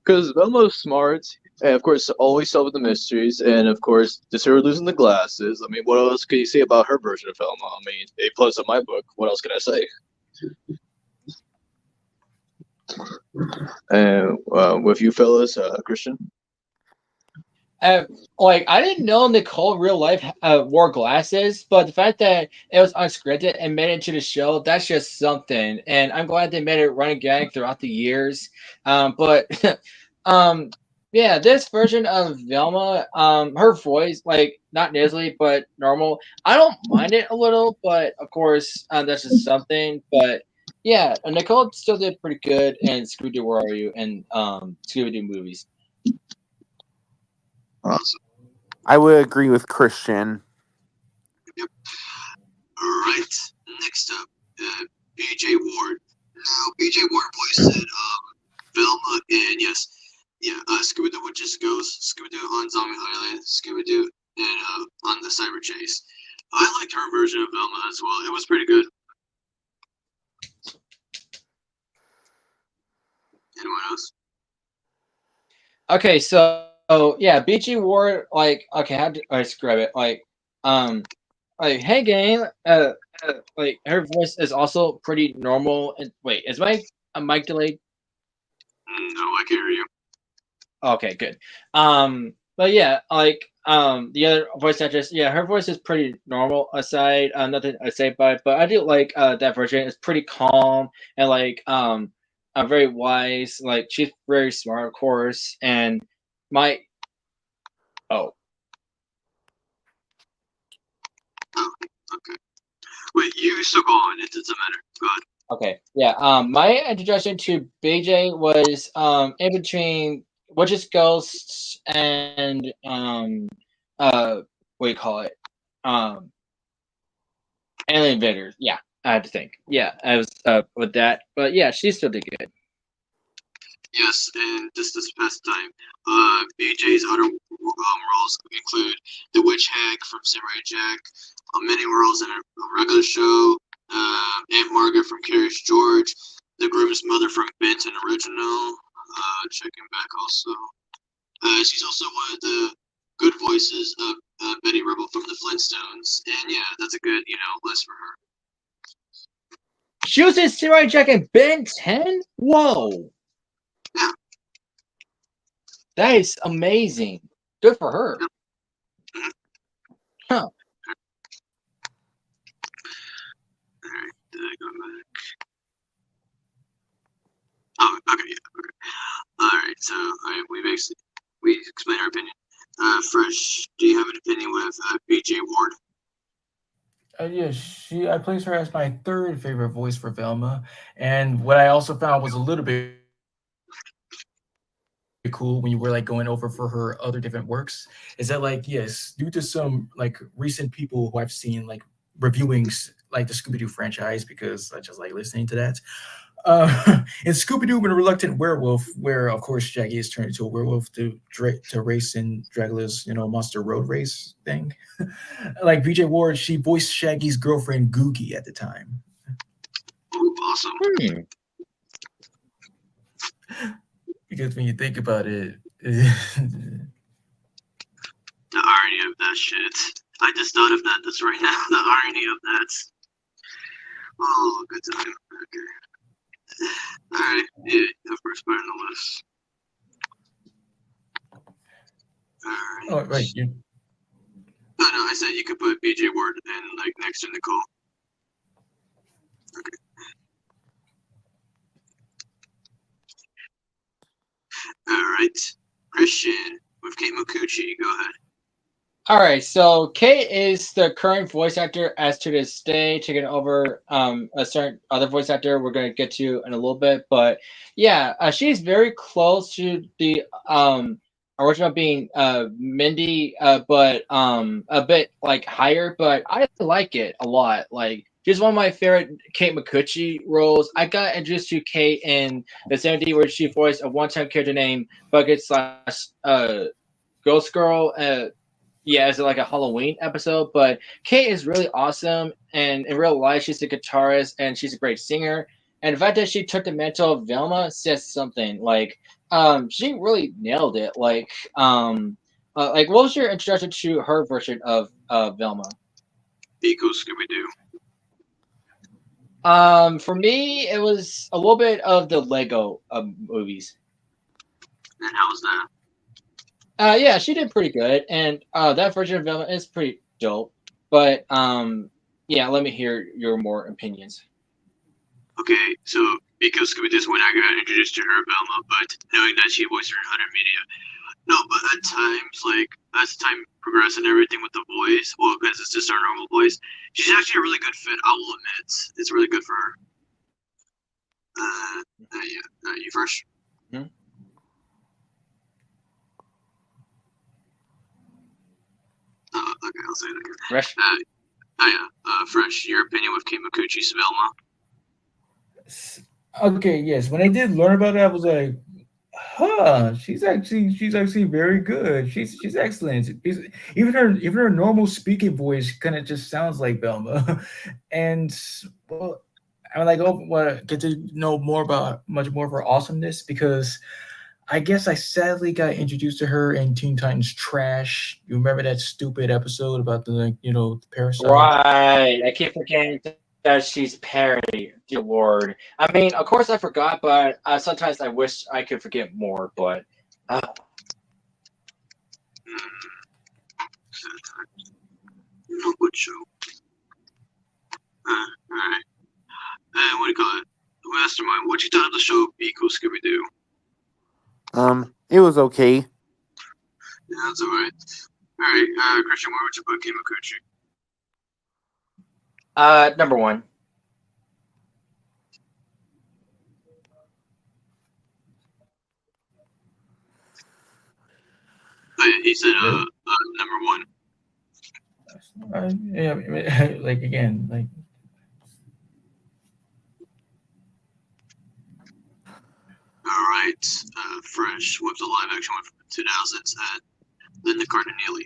because Velma's smart, and of course, always solving the mysteries, and of course, just her losing the glasses. I mean, what else can you say about her version of Velma? I mean, A plus in my book. What else can I say? And with you fellas, Christian. Uh, like I didn't know Nicole in real life wore glasses, but the fact that it was unscripted and made it to the show, that's just something. And I'm glad they made it running gag throughout the years. But um, yeah, this version of Velma, her voice, like not nasally but normal. I don't mind it a little, but of course, that's just something. But yeah, Nicole still did pretty good in Scooby-Doo, Where Are You? And Scooby-Doo movies. Awesome. I would agree with Christian. Yep. All right. Next up, B.J. Ward. Now, B.J. Ward voiced Velma, and yes, Scooby-Doo Witch's Ghost, Scooby-Doo on Zombie Island, Scooby-Doo, and on the Cyber Chase. I liked her version of Velma as well. It was pretty good. Anyone else? Okay, so yeah, BG Ward, like, okay, how do I describe it? Like, hey gang, like her voice is also pretty normal. And wait, is my mic delayed? No, I can hear you. Okay, good. But yeah, like, the other voice actress, yeah, her voice is pretty normal. Aside, nothing I say about it, but I do like that version. It's pretty calm and like, very wise. Like, she's very smart, of course, and my oh. Oh, okay. Wait, you still go on. It doesn't matter. Go ahead. Okay, yeah. My introduction to BJ was in between Witches, Ghosts, and what do you call it? Um, Alien Invaders. Yeah, I had to think. Yeah, I was with that, but yeah, she still did good. Yes, and just this past time, BJ's other roles include the Witch Hag from Samurai Jack, many roles in a regular show, Aunt Margaret from Curious George, the Groom's mother from Benton Original, checking back also. She's also one of the good voices of Betty Rubble from the Flintstones, and yeah, that's a good, list for her. She was in Samurai Jack and Ben 10? Whoa! Yeah. That is amazing. Good for her. Mhm. Huh. Alright, did I go back? Oh, okay, yeah, okay. Alright, so we explained our opinion. Fresh, do you have an opinion with BJ Ward? Yeah, I placed her as my third favorite voice for Velma, and what I also found was a little bit cool when you were like going over for her other different works is that like yes, due to some like recent people who I've seen like reviewing like the Scooby-Doo franchise because I just like listening to that. In Scooby-Doo and a Reluctant Werewolf, where of course Shaggy is turned into a werewolf to race in Dracula's Monster Road Race thing. Like BJ Ward, she voiced Shaggy's girlfriend Googie at the time. Ooh, awesome. Because when you think about it, The irony of that shit. I just thought of that just right now. The irony of that. Oh, good time. Okay. Alright, yeah, of course, put it on the list. Alright. oh right, you No, I said you could put BJ Ward in like next to Nicole. Okay. Alright. Christian with Kate Mokuchi, go ahead. All right, so Kate is the current voice actor as to this day, taking over a certain other voice actor we're going to get to in a little bit. But yeah, she's very close to the original being Mindy, but a bit like higher. But I like it a lot. Like she's one of my favorite Kate Micucci roles. I got introduced to Kate in the 70s where she voiced a one-time character named Bucket slash Ghost Girl. Yeah, it's like a Halloween episode, but Kate is really awesome, and in real life, she's a guitarist and she's a great singer. And the fact that she took the mantle of Velma says something. Like, she really nailed it. Like, what was your introduction to her version of Velma? Pico Scooby-Doo. For me, it was a little bit of the Lego movies. And how was that? Yeah, she did pretty good, and that version of Velma is pretty dope. But yeah, let me hear your more opinions. Okay, so because Scooby-Doo is when I got introduced to her, Velma, but knowing that she voiced her in other media. No, but at times, like, as time progressed and everything with the voice, well, because it's just her normal voice, she's actually a really good fit, I will admit. It's really good for her. Yeah, you first? Hmm? Okay, I'll say it again. Fresh? Fresh, your opinion with Kate Micucci's Velma? okay? Yes, when I did learn about it, I was like, huh, she's actually very good. She's excellent. Even her normal speaking voice kind of just sounds like Velma, and well, I'm like, oh, well, get to know much more of her awesomeness because I guess I sadly got introduced to her in Teen Titans Trash. You remember that stupid episode about the the parasite? Right. I keep forgetting that she's parody. Dear Lord. I mean, of course I forgot, but sometimes I wish I could forget more. But No good show. Alright. And what do you call it? Mastermind, what you thought of the show Pico Scooby-Doo? It was okay. Yeah, that's alright. Alright, Christian, where would you put Kate Micucci? number one. He said, number one. Yeah, like again, like Alright, Fresh with the live action one from the 2000s at Linda Cardinelli.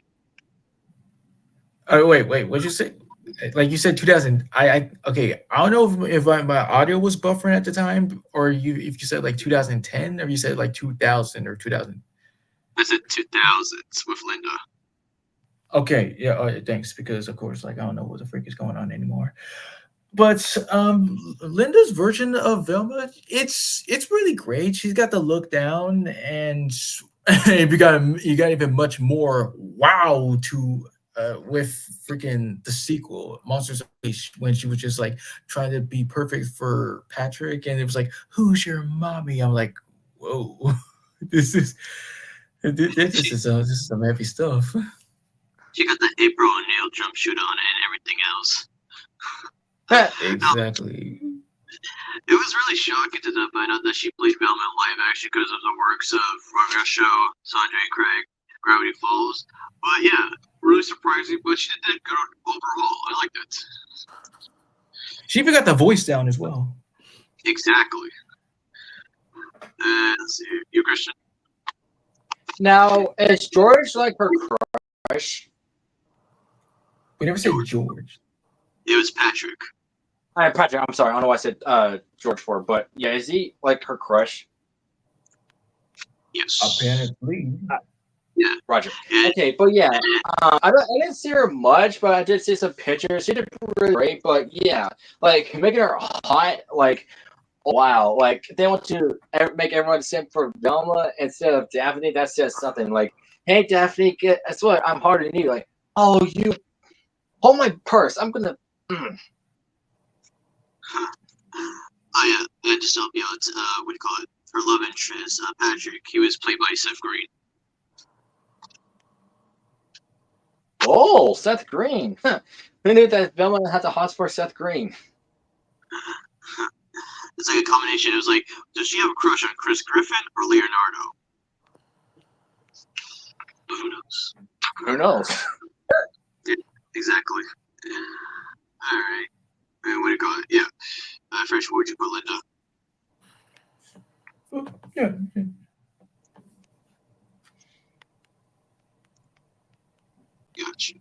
oh wait, what'd you say? Like you said 2000. Okay. I don't know if my audio was buffering at the time, or if you said like 2010, or you said like 2000 or 2000. I said 2000s with Linda. Okay, yeah, thanks. Because of course, like I don't know what the freak is going on anymore. But Linda's version of Velma, it's really great. She's got the look down, and you got even much more wow to with freaking the sequel, Monsters Unleashed, when she was just like trying to be perfect for Patrick, and it was like, "Who's your mommy?" I'm like, "Whoa, this is some heavy stuff." She got the April O'Neil jumpsuit on and everything else. Exactly. It was really shocking to them find out that she played Velma in live action because of the works of Roger Show, Sandra and Craig, Gravity Falls. But yeah, really surprising, but she did good overall. I liked it. She even got the voice down as well. Exactly. Let's see. You, Christian? Now, is George like her crush? We never said George. It was Patrick. Patrick, I'm sorry. I don't know why I said George for, but yeah, is he like her crush? Yes. Apparently. Yeah. Roger. And, Okay, but yeah, I didn't see her much, but I did see some pictures. She did really great, but yeah, like making her hot, like wow, like they want to make everyone simp for Velma instead of Daphne. That's just something. Like, hey Daphne, guess what? I'm harder than you. Like, oh, you hold my purse. I'm gonna. oh yeah, and just to help you out, what do you call it? Her love interest, Patrick. He was played by Seth Green. Oh, Seth Green. Huh. Who knew that Velma had the hots for Seth Green? It's like a combination. It was like, does she have a crush on Chris Griffin or Leonardo? Who knows? Who knows? Yeah, exactly. All right. And what do you call it? Yeah. Fresh, what would you put Linda? Yeah. Gotcha.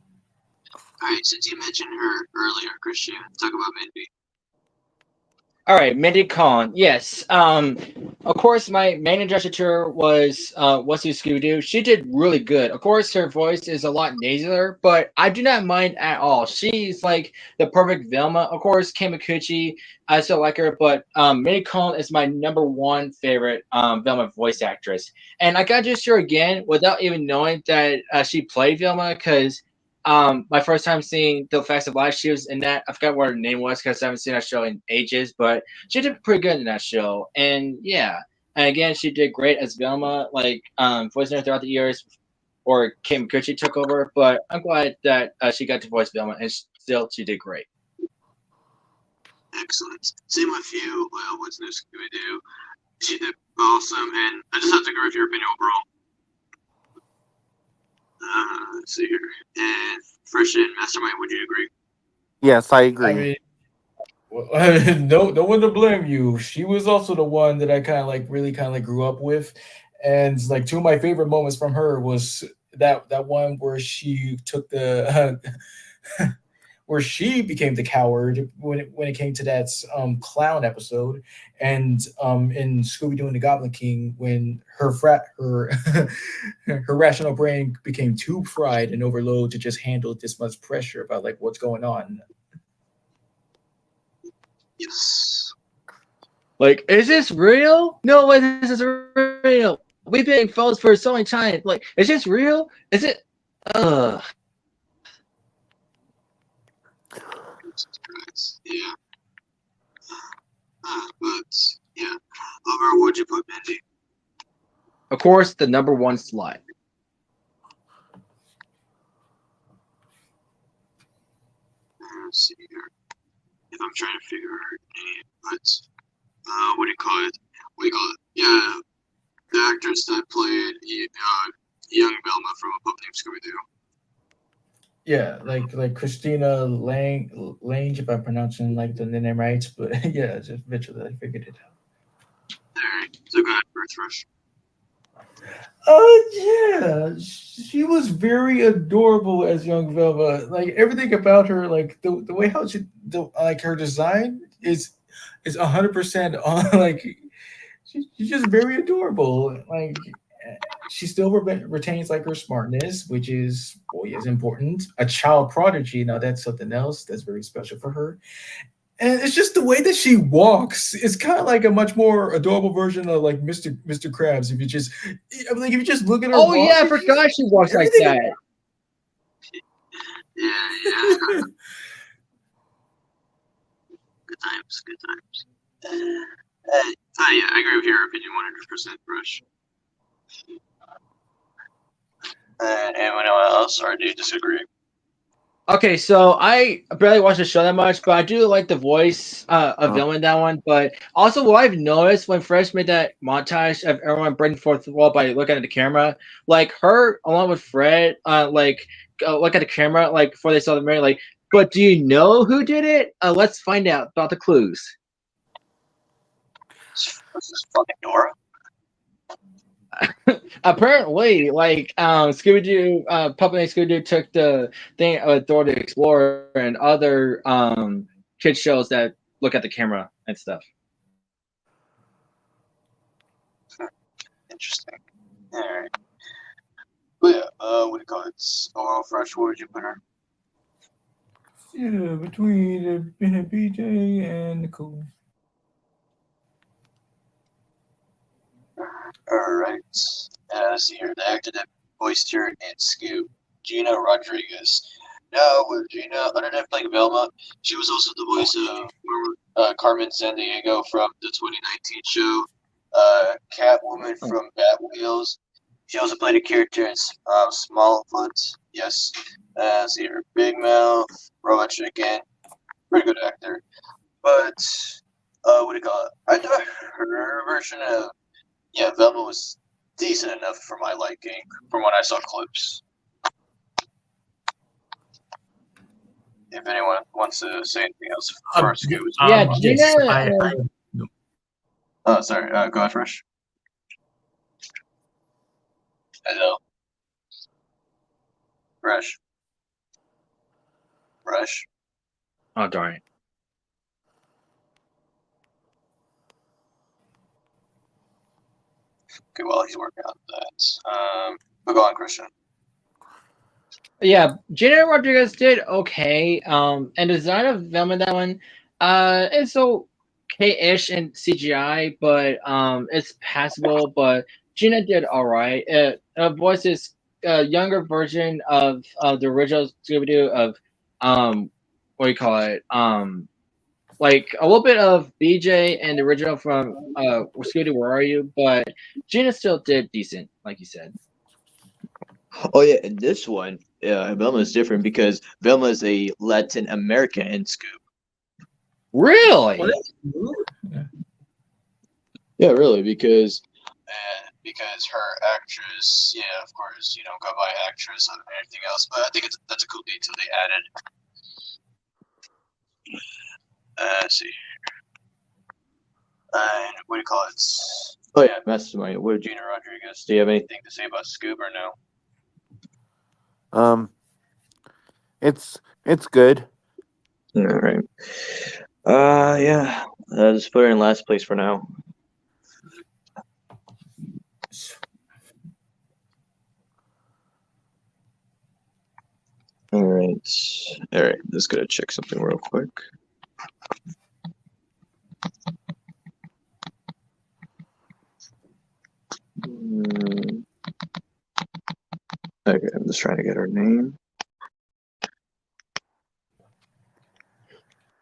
All right. Since you mentioned her earlier, Christian, talk about Mindy. All right, Mindy Kaling. Yes. Of course, my main adjustor was what's who Scooby-Doo. She did really good. Of course, her voice is a lot nasaler, but I do not mind at all. She's like the perfect Velma. Of course, Kikuchi, I still like her, but Mindy Kaling is my #1 favorite Velma voice actress. And I got to her again without even knowing that she played Velma because. My first time seeing The Facts of Life, she was in that. I forgot what her name was because I haven't seen that show in ages, but she did pretty good in that show. And yeah, and again, she did great as Velma, like voicing her throughout the years, or Kim Kikuchi took over. But I'm glad that she got to voice Velma, and still she did great. Excellent. Same with you. What's new Scooby-Doo? She did awesome, and I just have to agree with your opinion overall. Let's see here. And Fresh and Mastermind, would you agree? Yes, I I agree. mean, no one to blame you. She was also the one that I really grew up with, and like two of my favorite moments from her was that one where she took the where she became the coward when it came to that clown episode, and in Scooby-Doo and the Goblin King when her her rational brain became too fried and overloaded to just handle this much pressure about like what's going on. Yes. Like, is this real? No way, this is real. We've been phones for so many times. Like, is this real? Is it? Yeah. But yeah. Over, would you put Mindy? Of course, the #1 slot. Let's see here. If I'm trying to figure out any, but what do you call it? What do you call it? Yeah, the actress that played young Velma from A Pup Named Scooby-Doo. Yeah, like Christina Lange, if I'm pronouncing like the name right, but yeah, just eventually I figured it out. Alright, so go ahead, Birth Rush. Yeah, she was very adorable as young Velma. Like everything about her, like the way how like her design is 100% on. Like she's just very adorable. Like she still retains like her smartness, which is important. A child prodigy, now that's something else that's very special for her. And it's just the way that she walks. It's kind of like a much more adorable version of like Mr. Krabs. If you just look at her. Oh yeah, I forgot she walks like that. Yeah. Good times. Yeah, I agree with your opinion 100%, Rush. Anyone else, or do you disagree? Okay, so I barely watch the show that much, but I do like the voice of Velma in that one. But also, what I've noticed when Fresh made that montage of everyone breaking fourth wall by looking at the camera, like her along with Fred, look at the camera like before they saw the mirror, like. But do you know who did it? Let's find out about the clues. This is fucking Dora. Apparently, like Scooby-Doo, Puppet and Scooby-Doo took the thing of Dora the Explorer and other kid shows that look at the camera and stuff. Interesting. Alright. But yeah, what do you call it? Overall Fresh, where would you put her? Yeah, between BJ and Nicole. Alright. See here, the actor that voiced her in Scoob, Gina Rodriguez. Now, with Gina, other than playing Velma, she was also the voice of Carmen Sandiego from the 2019 show Catwoman from Bat Wheels. She also played a character in Smallfoot. Yes. See her, Big Mouth, Robot Chicken. Pretty good actor. But, what do you call it? I thought her version of Velma was decent enough for my liking from when I saw clips. If anyone wants to say anything else first, Yeah, yes, Gina. Oh, sorry. Go ahead, Fresh. Hello. Fresh. Fresh. Oh darn it! Okay, well, he's working on that. But go on, Christian. Yeah, Gina Rodriguez did okay. And the design of Velma in that one, it's okay-ish in CGI, but it's passable. But Gina did all right. Voices a younger version of the original Scooby-Doo of what do you call it? Like a little bit of BJ and the original from Scooby-Doo, Where Are You? But Gina still did decent, like you said. Oh yeah, and this one, Velma is different because Velma is a Latin American in Scoob. Really? Yeah, really, because Because her actress, of course, you don't go by actress or anything else. But I think that's a cool detail they added. Let's see. And what do you call it? oh yeah, Mastermind. What Gina Rodriguez. do you have any? Anything to say about Scoob or no? It's good. All right. Yeah. Just put her in last place for now. All right. Just gonna check something real quick. Okay, I'm just trying to get her name.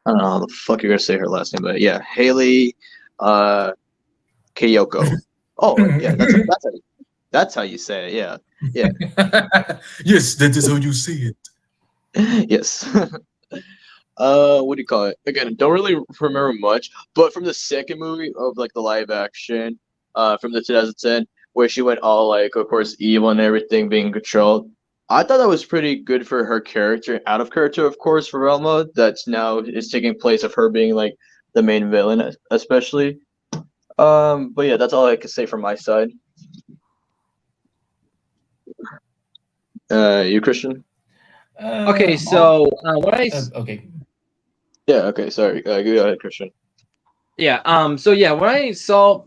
I don't know how the fuck you're gonna say her last name, but yeah, Haley, Kayoko. Oh yeah, that's how you say it. Yeah, Yes, that is how you see it. yes. What do you call it? Again, don't really remember much, but from the second movie of like the live action, from the 2010, where she went all like, of course, evil and everything being controlled. I thought that was pretty good for her character, out of character, of course, for Velma. That's now is taking place of her being like the main villain, especially. But yeah, that's all I can say from my side. You, Christian? Okay, so what I okay. Yeah. Okay. Sorry. Go ahead, Christian. yeah so yeah when I saw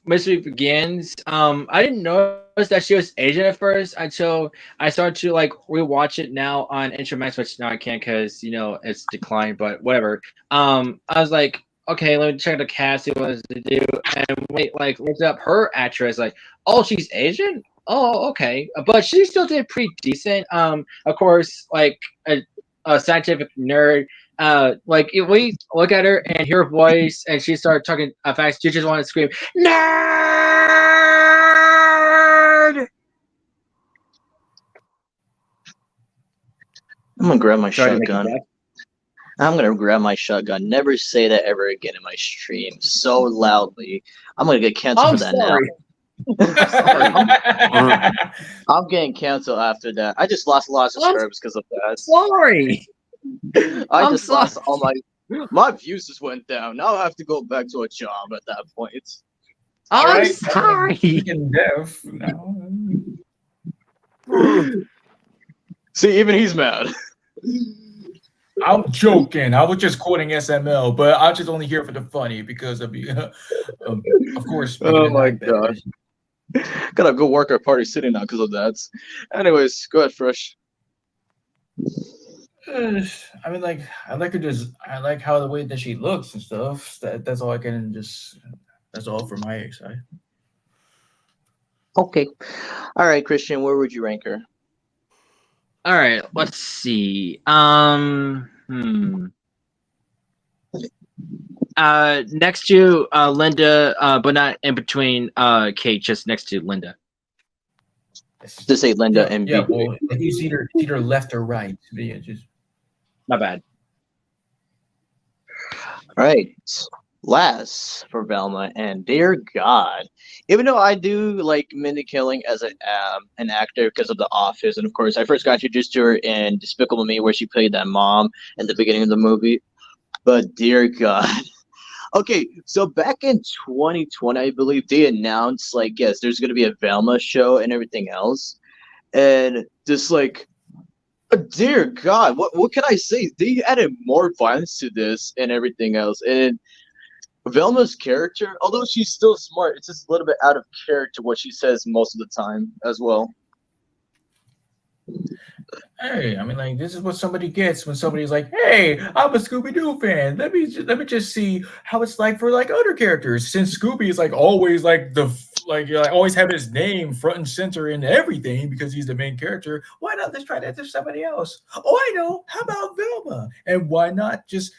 Mystery Begins, I didn't notice that she was Asian at first until I started to like rewatch it now on Max, which now I can't because it's declined, but whatever. I was like, okay, let me check the cast, see what to do, and wait, like looked up her actress, like, oh, she's Asian. Oh, okay, but she still did pretty decent. Of course, like a scientific nerd. Like if we look at her and hear her voice, and she started talking fast, you just want to scream, "Nerd!" I'm gonna grab my Sorry to make you shotgun. laugh. I'm gonna grab my shotgun. Never say that ever again in my stream so loudly. I'm gonna get canceled I'm for that sorry. now. I'm getting canceled after that. I just lost a lot of subscribers because of that. Sorry. I I'm just sorry. lost all my views just went down. Now I have to go back to a job at that point. I'm Right? sorry. Freaking deaf now. See, even he's mad. I'm joking. I was just quoting SML, but I just only here for the funny because of you. Of course. Oh my god. Gotta go work at Party City now because of that. Anyways, go ahead, Fresh. I mean, like, I like how the way that she looks and stuff. That's all I can just. That's all from my side. Okay. All right, Christian, where would you rank her? All right, let's see. Next to Linda, but not in between Kate, just next to Linda. Just say Linda and yeah, B. well, it's either left or right. Yeah, just Not bad. All right. Last for Velma, and dear God, even though I do like Mindy Kaling as an actor because of The Office, and of course I first got introduced to her in Despicable Me, where she played that mom in the beginning of the movie. But dear God, okay, so back in 2020, I believe they announced like yes, there's gonna be a Velma show and everything else, and just like. Dear God, what can I say? They added more violence to this and everything else, and Velma's character, although she's still smart, it's just a little bit out of character what she says most of the time as well. hey, I mean, like, this is what somebody gets when somebody's like, "Hey, I'm a Scooby-Doo fan. Let me just see how it's like for like other characters." Since Scooby is like always like always have his name front and center in everything because he's the main character. Why not let's try that to somebody else? Oh, I know. How about Velma? And why not just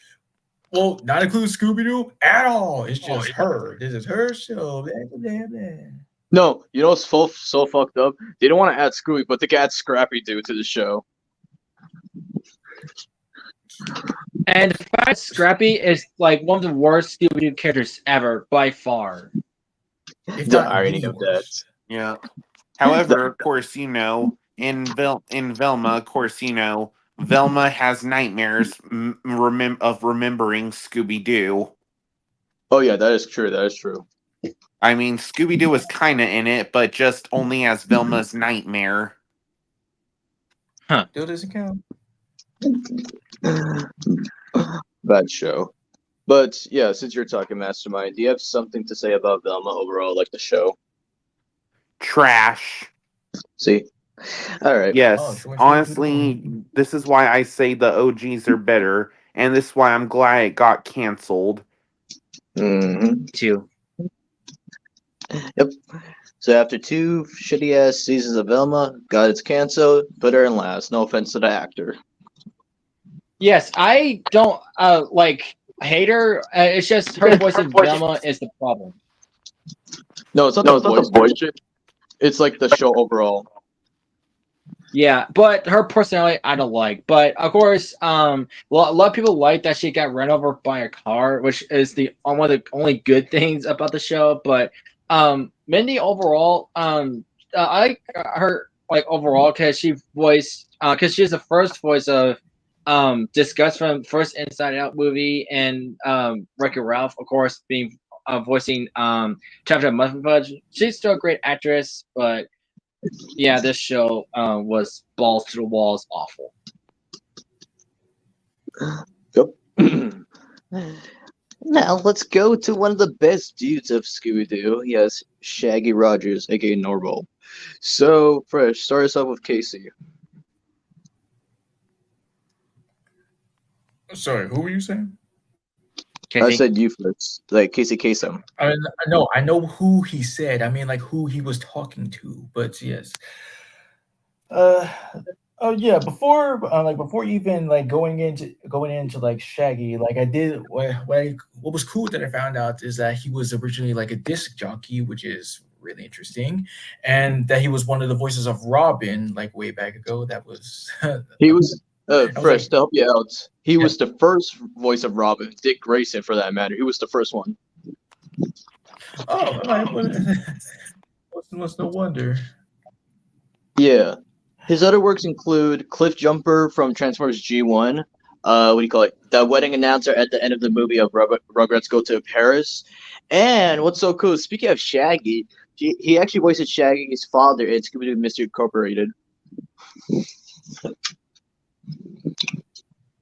not include Scooby-Doo at all? It's just her. This is her show. Blah, blah, blah. No, you know what's so fucked up? They don't want to add Scooby, but they can add Scrappy-Doo to the show. And the fact that Scrappy is like one of the worst Scooby-Doo characters ever, by far. If The not irony the of that. worst. Yeah. However, of course, in Velma, of course, Velma has nightmares of remembering Scooby-Doo. Oh yeah, that is true. That is true. I mean, Scooby-Doo is kind of in it, but just only as Velma's nightmare. Still doesn't count. Bad show. But yeah, since you're talking Mastermind, do you have something to say about Velma overall, like the show? Trash. See? All right. Yes. Honestly, this is why I say the OGs are better, and this is why I'm glad it got canceled. Mm-hmm. Too. Yep. So after 2 shitty ass seasons of Velma, got it's canceled, put her in last. No offense to the actor. Yes, I don't hate her. It's just her voice in Velma is the problem. No, it's not the voice. It's like the show overall. Yeah, but her personality I don't like. But of course, a lot of people like that she got run over by a car, which is one of the only good things about the show. But Mindy overall, I like her overall because she's the first voice of Disgust from first Inside Out movie, and Wreck-It Ralph, of course, being voicing Chapter Muffin Fudge. She's still a great actress, but yeah, this show was balls to the walls awful. Yep. Now let's go to one of the best dudes of Scooby-Doo. Yes, Shaggy Rogers, aka Norval. So, Fresh, start us off with Casey. Sorry, who were you saying? Casey? I said you first, like Casey Kasem. I know who he said. I mean, like who he was talking to. But yes. Oh yeah. Before even like going into like Shaggy, like I did. What was cool that I found out is that he was originally like a disc jockey, which is really interesting, and that he was one of the voices of Robin, like way back ago. That was He was was Fresh, like, to help you out, he Yeah. was the first voice of Robin. Dick Grayson, for that matter. He was the first one. oh, all right, well, what's no wonder. Yeah. His other works include Cliff Jumper from Transformers G1. What do you call it? The wedding announcer at the end of the movie of Rugrats Go to Paris. And what's so cool, speaking of Shaggy, he actually voices Shaggy's father in Scooby-Doo Mystery Incorporated.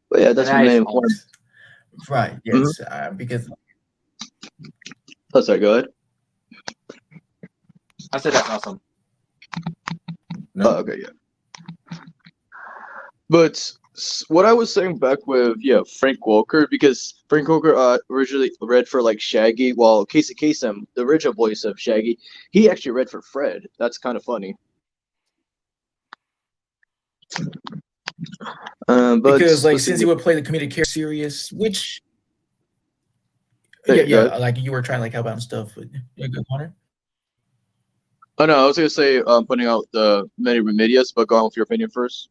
But yeah, that's my Nice. main point. Right, yes, because Oh, sorry, go ahead. I said that's awesome. no, Oh, okay, yeah. But what I was saying back with Frank Walker, because Frank Walker originally read for like Shaggy, while Casey Kasem, the original voice of Shaggy, he actually read for Fred. That's kind of funny. But because like let's since see. he would play the comedic character serious, which Hey, go yeah, ahead. like you were trying to like help out and stuff. But, yeah, good Connor. Oh no, I was gonna say putting out the many remedias, but go on with your opinion first.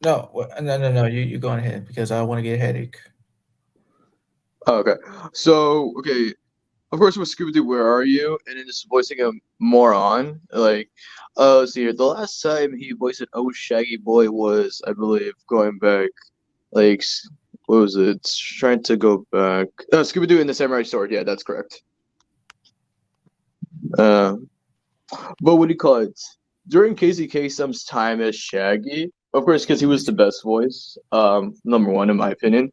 No. You go on ahead because I want to get a headache. Oh, okay. So, okay, of course with Scooby-Doo, Where Are You? And then just voicing a moron. Like, let's see here. The last time he voiced an Oh Shaggy Boy was, I believe, going back, like, what was it? Trying to go back. Scooby-Doo and the Samurai Sword. Yeah, that's correct. But what do you call it? During Casey Kasem's time as Shaggy, of course, because he was the best voice, number one in my opinion.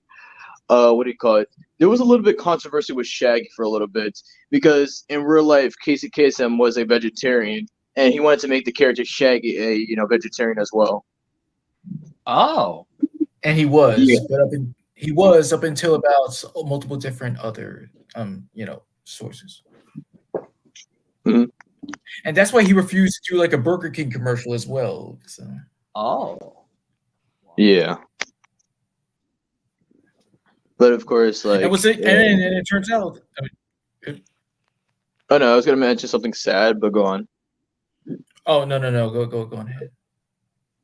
What do you call it? There was a little bit controversy with Shaggy for a little bit because in real life, Casey Kasem was a vegetarian, and he wanted to make the character Shaggy a vegetarian as well. Oh. And he was, Yeah. but he was up until about multiple different other sources. Mhm. And that's why he refused to do like a Burger King commercial as well. So. Oh. Yeah. But of course, like, And it turns out. oh no, I was gonna mention something sad, but go on. Oh no, go on ahead.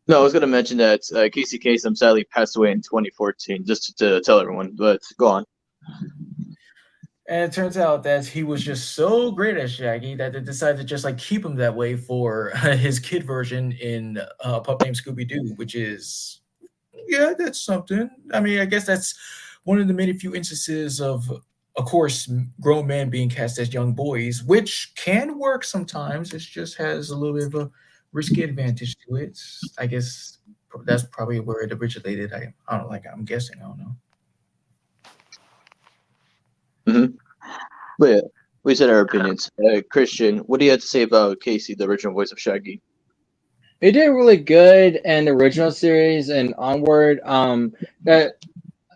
No, I was gonna mention that Casey Kasem sadly passed away in 2014, just to tell everyone. But go on. And it turns out that he was just so great at Shaggy that they decided to just like keep him that way for his kid version in a pup named Scooby-Doo, which is that's something. I mean, I guess that's one of the many few instances of course, grown men being cast as young boys, which can work sometimes. It just has a little bit of a risky advantage to it. I guess that's probably where it originated. I don't know, like I'm guessing. I don't know. Mm-hmm. But yeah, we said our opinions. Christian, what do you have to say about Casey, the original voice of Shaggy? He did really good in the original series and onward. That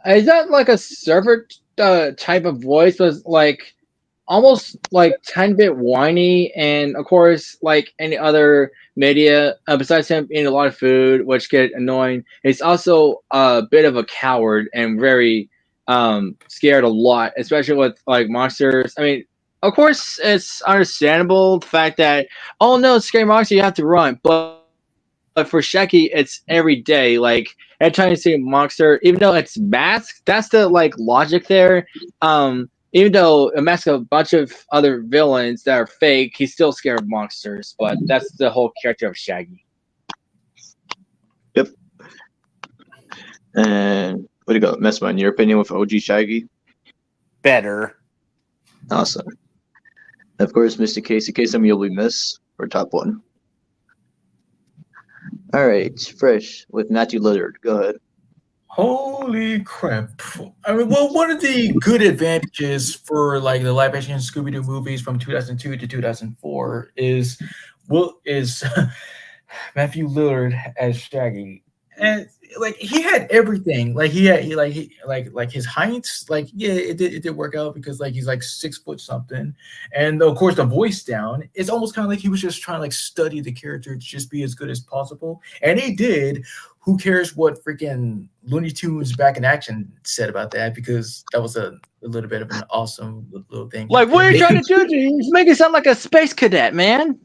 is that like a server type of voice, but like almost like 10-bit whiny, and of course, like any other media, besides him eating a lot of food, which get annoying, he's also a bit of a coward and very scared a lot, especially with like monsters. I mean, of course, it's understandable the fact that oh no, scary monster, you have to run, but for Shaggy, it's every day. Like every time you see a monster, even though it's masked, that's the like logic there. Even though it masks a bunch of other villains that are fake, he's still scared of monsters. But that's the whole character of Shaggy. Yep. And what do you got, Messman? In your opinion with OG Shaggy? Better. Awesome. Of course, Mr. Casey Kasem, you'll be missed for top one. All right, Fresh with Matthew Lillard. Go ahead. Holy crap. I mean, well, one of the good advantages for like the live action Scooby-Doo movies from 2002 to 2004 is Matthew Lillard as Shaggy. And like he had everything. Like he his height, like it did work out because like he's like 6 foot something. And of course the voice down, it's almost kind of like he was just trying to like study the character to just be as good as possible. And he did. Who cares what freaking Looney Tunes Back in Action said about that? Because that was a little bit of an awesome little thing. Like, what are you trying to do? He's making it sound like a space cadet, man.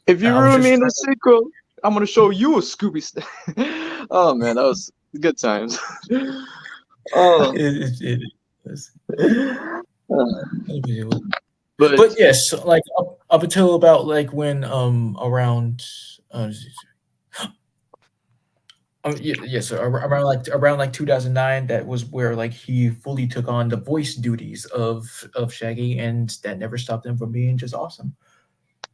If you I was ruin just me in trying the sequel, I'm gonna show you a Scooby. Oh man, that was good times. Oh, It is. but But yes, like up until about like when around uh, yes, around like 2009, that was where like he fully took on the voice duties of Shaggy, and that never stopped him from being just awesome.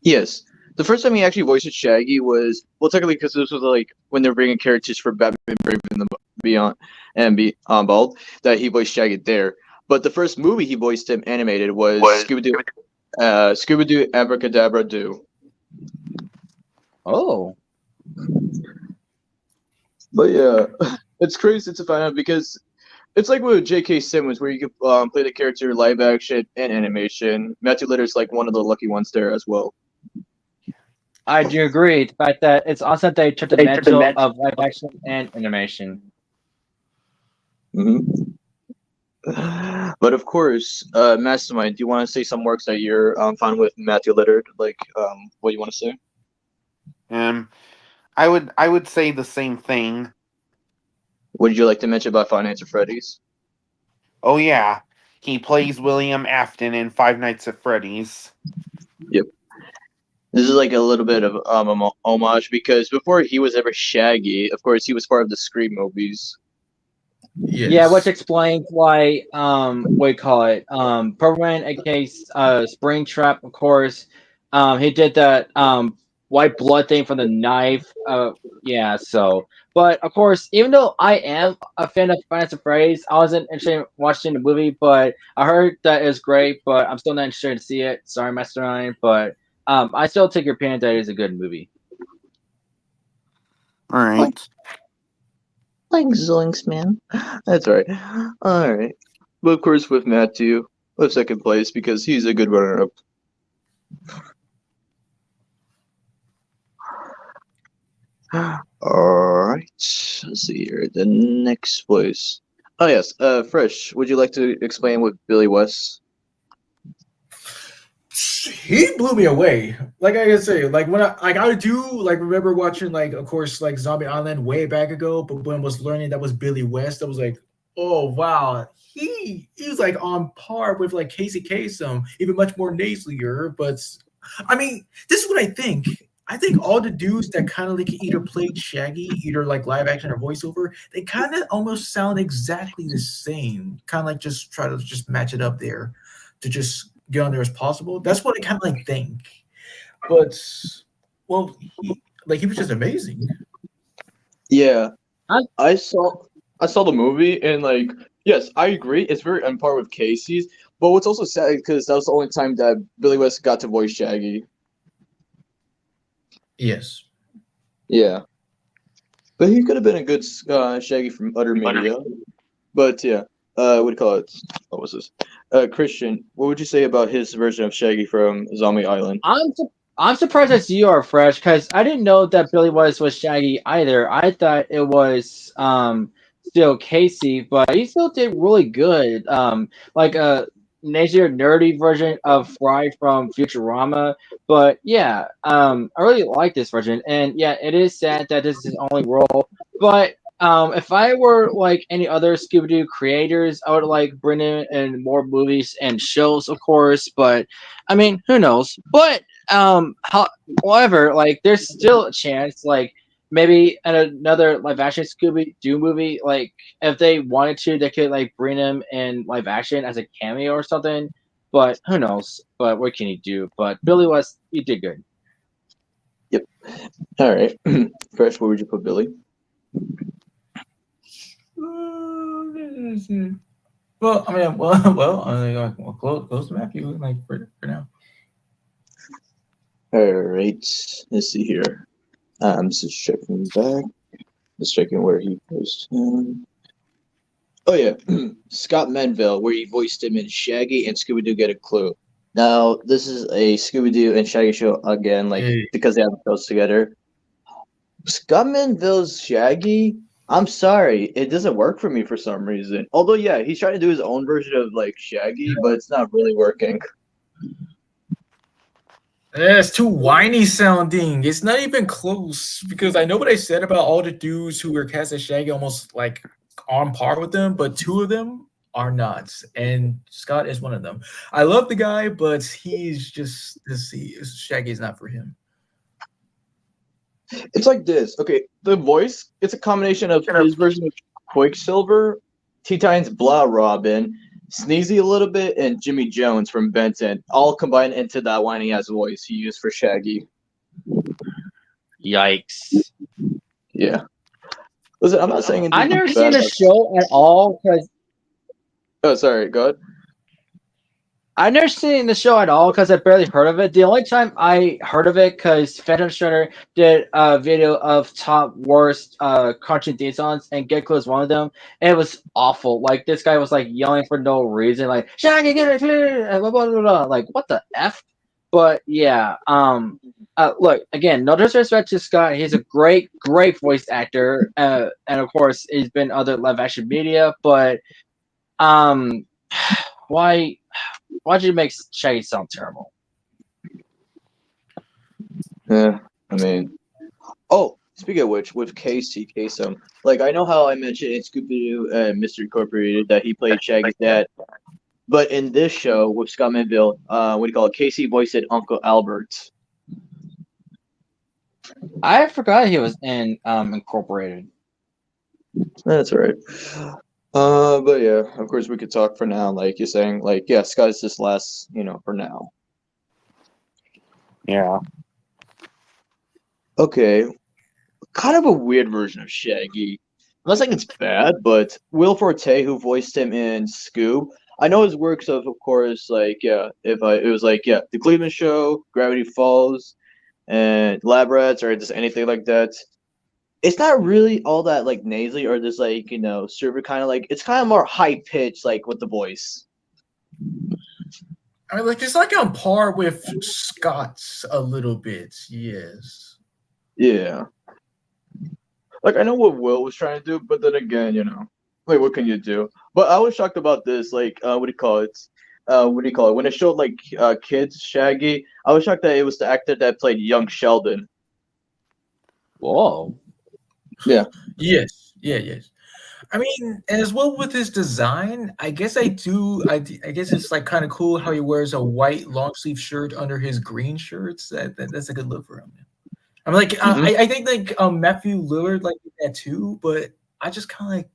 yes, the first time he actually voiced Shaggy was well, technically because this was like when they were bringing characters for Batman Brave and the Beyond and Bald that he voiced Shaggy there. But the first movie he voiced him animated was Scooby-Doo, Scooby-Doo Abracadabra Do. Oh, But yeah, it's crazy to find out because it's like with J.K. Simmons, where you can play the character live action and animation. Matthew Litter's like one of the lucky ones there as well. I do agree. The fact that it's awesome they took the mantle of live action and animation. hmm But of course, Mastermind, do you want to say some works that you're fond with Matthew Litter? Like, what do you want to say? I would say the same thing. Would you like to mention about Five Nights at Freddy's? Oh yeah, he plays William Afton in Five Nights at Freddy's. Yep. This is like a little bit of homage because before he was ever Shaggy, of course, he was part of the Scream movies. Yes. Yeah, which explains why what do you call it? Purple aka Springtrap, of course. He did that white blood thing from the knife. Yeah, so but of course, even though I am a fan of Finance and Freddy's, I wasn't interested in watching the movie, but I heard that it's great, but I'm still not interested to see it. Sorry, Master Ryan, but I still take your opinion that it is a good movie. All right. Like Zoinks, man. That's right. All right. But of course, with Matthew, with second place because he's a good runner-up. All right. Let's see here. The next place. Oh yes. Fresh. Would you like to explain what Billy West? He blew me away. Like I can say, like when I do like remember watching like of course like Zombie Island way back ago, but when I was learning that was Billy West, I was like, oh wow, he was like on par with like Casey Kasem, even much more nasalier. But I mean, this is what I think. I think all the dudes that kind of like either played Shaggy, either like live action or voiceover, they kind of almost sound exactly the same. Kind of like just try to just match it up there to just get on there as possible. That's what I kind of like think. But well, he was just amazing. Yeah. I- I saw the movie and like yes, I agree. It's very on par with Casey's. But what's also sad because that was the only time that Billy West got to voice Shaggy. Yes. Yeah. But he could have been a good Shaggy from Utter Media. But yeah, what do you call it? What was this? Christian, what would you say about his version of Shaggy from Zombie Island? I'm surprised that you are fresh because I didn't know that Billy was Shaggy either. I thought it was still Casey, but he still did really good. Like a nature nerdy version of Fry from Futurama. But yeah, I really like this version, and yeah, it is sad that this is his only role. But if I were like any other Scooby-Doo creators, I would like bring in more movies and shows, of course. But I mean, who knows? But however, like there's still a chance, like maybe in another live action Scooby Doo movie, like if they wanted to, they could like bring him in live action as a cameo or something. But who knows? But what can you do? But Billy West, you did good. Yep. All right. Fresh, where would you put Billy? Well, I mean, well, close to Matthew, like for now. All right. Let's see here. I'm just checking back. Just checking where he voiced him. Oh yeah, Scott Menville, where he voiced him in Shaggy and Scooby Doo Get a Clue. Now this is a Scooby Doo and Shaggy show again, like because they have shows together. Scott Menville's Shaggy. I'm sorry, it doesn't work for me for some reason. Although yeah, he's trying to do his own version of like Shaggy, but it's not really working. It's too whiny sounding. It's not even close because I know what I said about all the dudes who were cast as Shaggy almost like on par with them, but two of them are not, and Scott is one of them. I love the guy, but he's just this. Shaggy is not for him. It's like this. Okay, the voice, it's a combination of his version of Quicksilver, T-Tine's Blah Robin, Sneezy a little bit, and Jimmy Jones from Benton, all combined into that whiny ass voice he used for Shaggy. Yikes! Yeah. Listen, I'm not saying anything I've never bad seen the about- show at all because Oh, sorry. Go ahead. I've never seen the show at all because I barely heard of it. The only time I heard of it because Phantom Shredder did a video of top worst cartoon theme songs, and Get Close one of them, and it was awful. Like this guy was like yelling for no reason, like Shaggy, get it, blah, blah, blah, blah. Like what the f? But yeah, look again. No disrespect to Scott, he's a great voice actor, and of course he's been other live action media. But why? Why'd you make Shaggy sound terrible? Yeah, I mean, oh, speaking of which, with Casey Kasem, like I know how I mentioned in Scooby-Doo and Mystery Incorporated that he played Shaggy's dad, but in this show with Scott Manville, what do you call it? Casey voiced Uncle Albert. I forgot he was in Incorporated. That's all right. But yeah, of course we could talk for now. Like you're saying, like yeah, Scott's just last, for now. Yeah. Okay, kind of a weird version of Shaggy. I'm not saying it's bad, but Will Forte, who voiced him in Scoob, I know his works of course, like yeah, it was like yeah, The Cleveland Show, Gravity Falls, and Lab Rats, or just anything like that. It's not really all that like nasally or just like super kind of like it's kind of more high pitched like with the voice. I mean, like it's like on par with Scott's a little bit. Yes. Yeah. Like I know what Will was trying to do, but then again, like what can you do? But I was shocked about this. Like, what do you call it? What do you call it? When it showed like kids Shaggy, I was shocked that it was the actor that played young Sheldon. Whoa. Yeah. Yes. Yeah. Yes. I mean, as well with his design, I guess I do. I guess it's like kind of cool how he wears a white long sleeve shirt under his green shirts. That's a good look for him. I'm like, I think like Matthew Lillard like that too, but I just kind of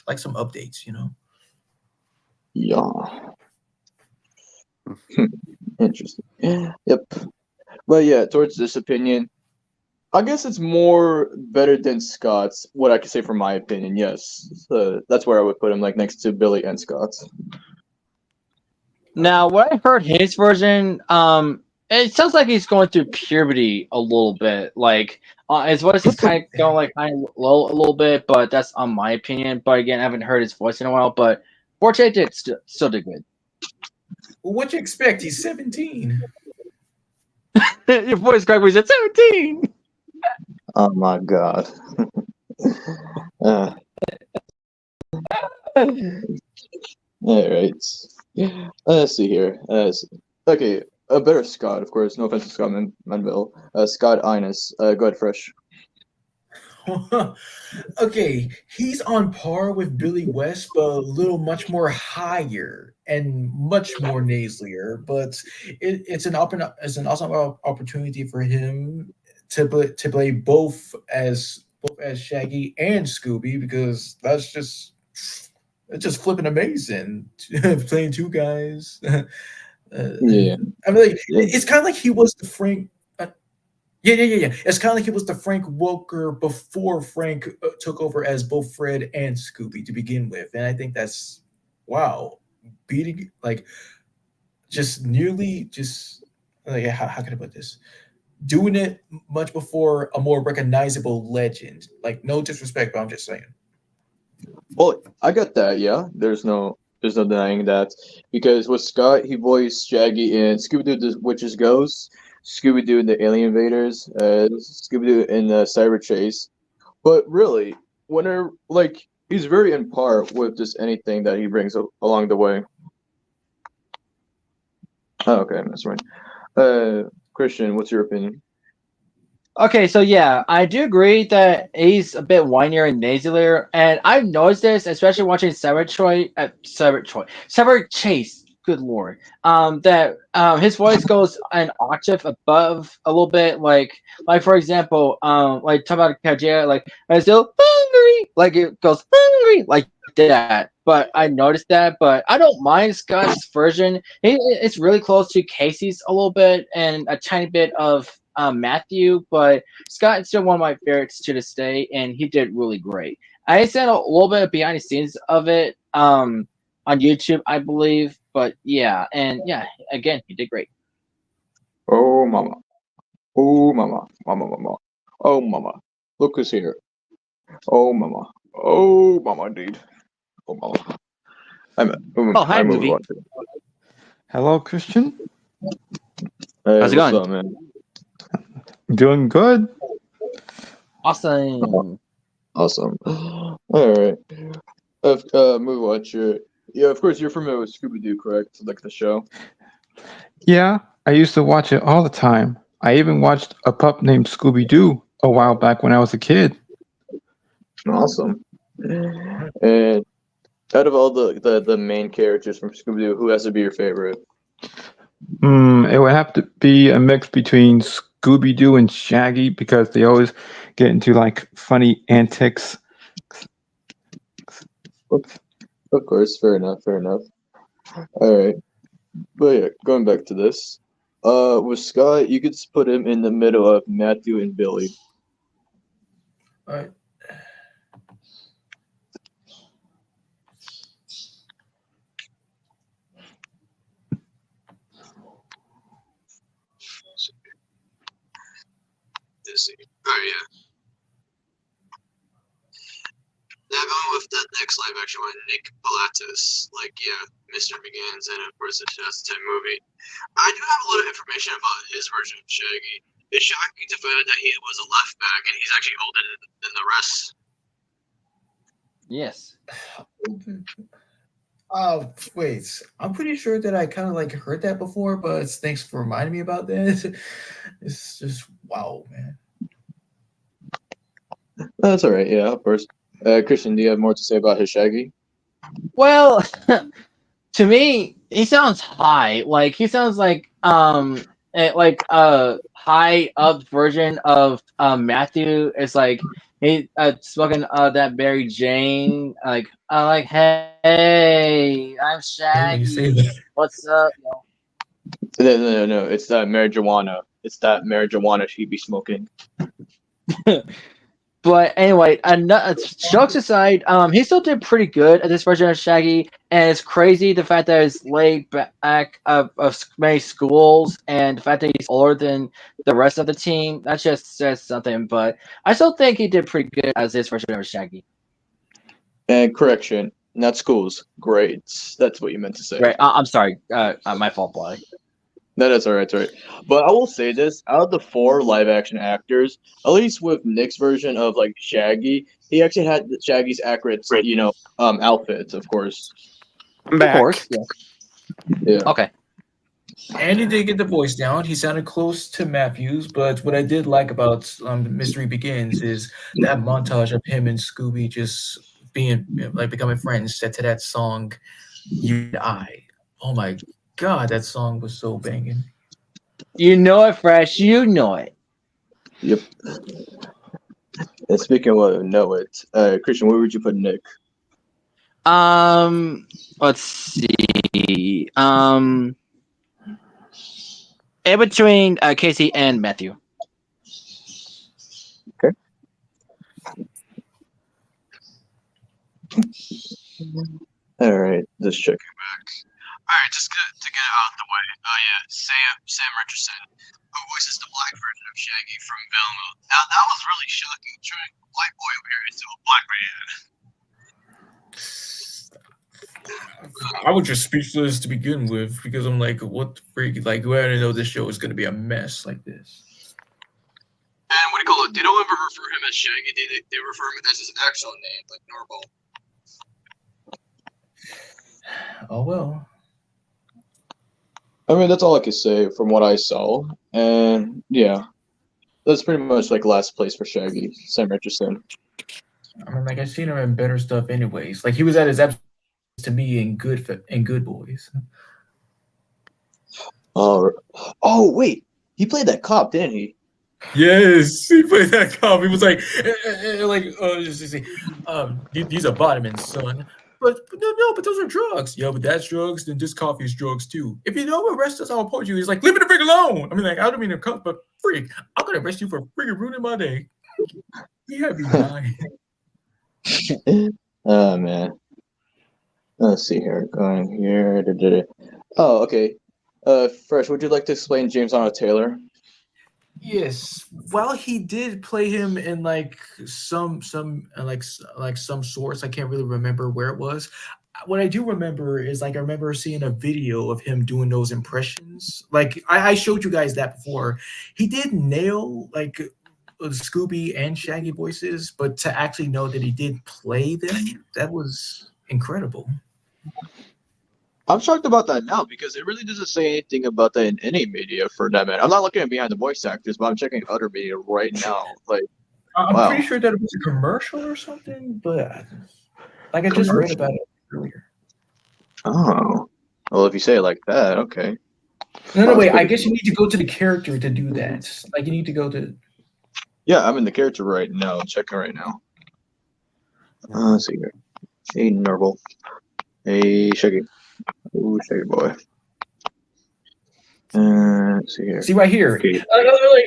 like some updates, Yeah. Interesting. Yep. But yeah, towards this opinion, I guess it's more better than Scott's. What I can say from my opinion, yes. So that's where I would put him, like next to Billy and Scott's. Now, when I heard his version, it sounds like he's going through puberty a little bit. Like his voice is kind of going like kind of low a little bit, but that's on my opinion. But again, I haven't heard his voice in a while. But Forte did still did good. Well, what you expect? He's 17. Your voice cracked when he's at 17. Oh my god. All right. Let's see here. Okay, a better Scott, of course. No offense to Scott Manville. Scott Innes. Go ahead, Fresh. Okay, he's on par with Billy West, but a little much more higher and much more nasalier. But it's an awesome opportunity for him to play both as Shaggy and Scooby, because it's just flipping amazing playing two guys. Yeah. I mean, like, it's kind of like he was the Frank. Yeah. It's kind of like he was the Frank Welker before Frank took over as both Fred and Scooby to begin with, and I think that's wow, beating like just nearly just like how can I put this? Doing it much before a more recognizable legend. Like no disrespect, but I'm just saying. Well, I got that. Yeah, there's no denying that, because with Scott, he voiced Shaggy in Scooby-Doo the Witch's Ghost, Scooby-Doo and the Alien Invaders, Scooby-Doo in the Cyber Chase. But really, he's very in par with just anything that he brings along the way. Oh, okay, that's right. Christian, what's your opinion? Okay, so yeah, I do agree that he's a bit whinier and nasalier, and I've noticed this, especially watching Cyber Chase. Good lord, that his voice goes an octave above a little bit, like for example, like talk about Kajia, like I'm still hungry, like it goes hungry, like that. But I noticed that, but I don't mind Scott's version. It's really close to Casey's a little bit, and a tiny bit of Matthew, but Scott is still one of my favorites to this day, and he did really great. I said a little bit of behind the scenes of it on YouTube, I believe, but yeah, and yeah, again, he did great. Oh mama. Oh mama. Mama mama. Oh mama. Look who's here. Oh mama. Oh mama dude. Oh mama. Oh, hi, I'm moving movie. on. Hello, Christian. Hey, How's it what's going? up, man? Doing good. Awesome. Awesome. All right. Movie watcher. Yeah, of course you're familiar with Scooby-Doo, correct? Like the show. Yeah, I used to watch it all the time. I even watched a pup named Scooby-Doo a while back when I was a kid. Awesome. And out of all the main characters from Scooby-Doo, who has to be your favorite? It would have to be a mix between Scooby-Doo and Shaggy because they always get into like funny antics. Of course, fair enough, fair enough. All right, but yeah, going back to this, with Scott, you could just put him in the middle of Matthew and Billy. All right. Let's see. Alright, yeah. Now going with the next live action one, Nick Pilatus, like yeah, Mr. Begins, and of course the 2010 movie. I do have a lot of information about his version of Shaggy. It's shocking to find out that he was a left back and he's actually older than the rest. Yes. Oh, wait. I'm pretty sure that I kind of like heard that before, but thanks for reminding me about that. It's just wow, man. That's all right. Yeah, of course. Christian, do you have more to say about his Shaggy? Well, to me, he sounds high. Like he sounds like like a high up version of Matthew. It's like he smoking that Mary Jane. Like hey, I'm When you say Shaggy. that, What's up? No. It's that marijuana. It's that marijuana she be smoking. But anyway, jokes aside, he still did pretty good at this version of Shaggy, and it's crazy the fact that he's laid back of many schools, and the fact that he's older than the rest of the team. That just says something. But I still think he did pretty good as this version of Shaggy. And correction, not schools, grades. That's what you meant to say. Right? I'm sorry. My fault, boy. No, that's all right. That's all right. But I will say this: out of the 4 live-action actors, at least with Nick's version of like Shaggy, he actually had Shaggy's accurate, outfits, of course. I'm back. Of course. Yeah. Yeah. Okay. and he did get the voice down. He sounded close to Matthews, but what I did like about Mystery Begins is that montage of him and Scooby just being like becoming friends set to that song, "You and I." Oh my god, that song was so banging. You know it, Fresh. You know it. Yep. And speaking of what, know it, Christian, where would you put Nick? Let's see. In between Casey and Matthew. All right, just checking. Alright, just to get it out of the way. Yeah, Sam Richardson, who voices the black version of Shaggy from Velma. Now that was really shocking, turning a white boy over here into a black man. I was just speechless to begin with because I'm like, what the freak? Like, who didn't know this show was going to be a mess like this? And what do you call it? They don't ever refer him as Shaggy. They refer him as his actual name, like Norval. Oh well. I mean, that's all I could say from what I saw. And yeah, that's pretty much like last place for Shaggy, Sam Richardson. I mean, like I've seen him in better stuff, anyways. Like he was at his absolute to me in Good Boys. Oh wait, he played that cop, didn't he? Yes, he played that cop. He was like, these are vitamins, son. But no, but those are drugs. Yeah, but that's drugs. Then this coffee is drugs too. If you don't arrest us, I'll report you. He's like, leave me the freak alone. I mean, like, I don't mean to cut, but freak, I'm gonna arrest you for freaking ruining my day. He had me dying. Oh man. Let's see here. Going here. Oh, okay. Fresh, would you like to explain James Arnold Taylor? Yes. Well, he did play him in like some sorts. I can't really remember where it was. What I do remember is like I remember seeing a video of him doing those impressions. Like I showed you guys that before. He did nail like Scooby and Shaggy voices, but to actually know that he did play them, that was incredible. I'm shocked about that now because it really doesn't say anything about that in any media for that matter. I'm not looking at behind the voice actors, but I'm checking other media right now. Like, I'm wow. pretty sure that it was a commercial or something, but like I just read about it earlier. Oh, well, if you say it like that, okay. No, wait. I guess you need to go to the character to do that. Like you need to go to. Yeah, I'm in the character right now. I'm checking right now. Let's see here. Hey, Norval. Hey, Shaggy. Ooh, Shaggy boy. Let's see here. See right here. Okay.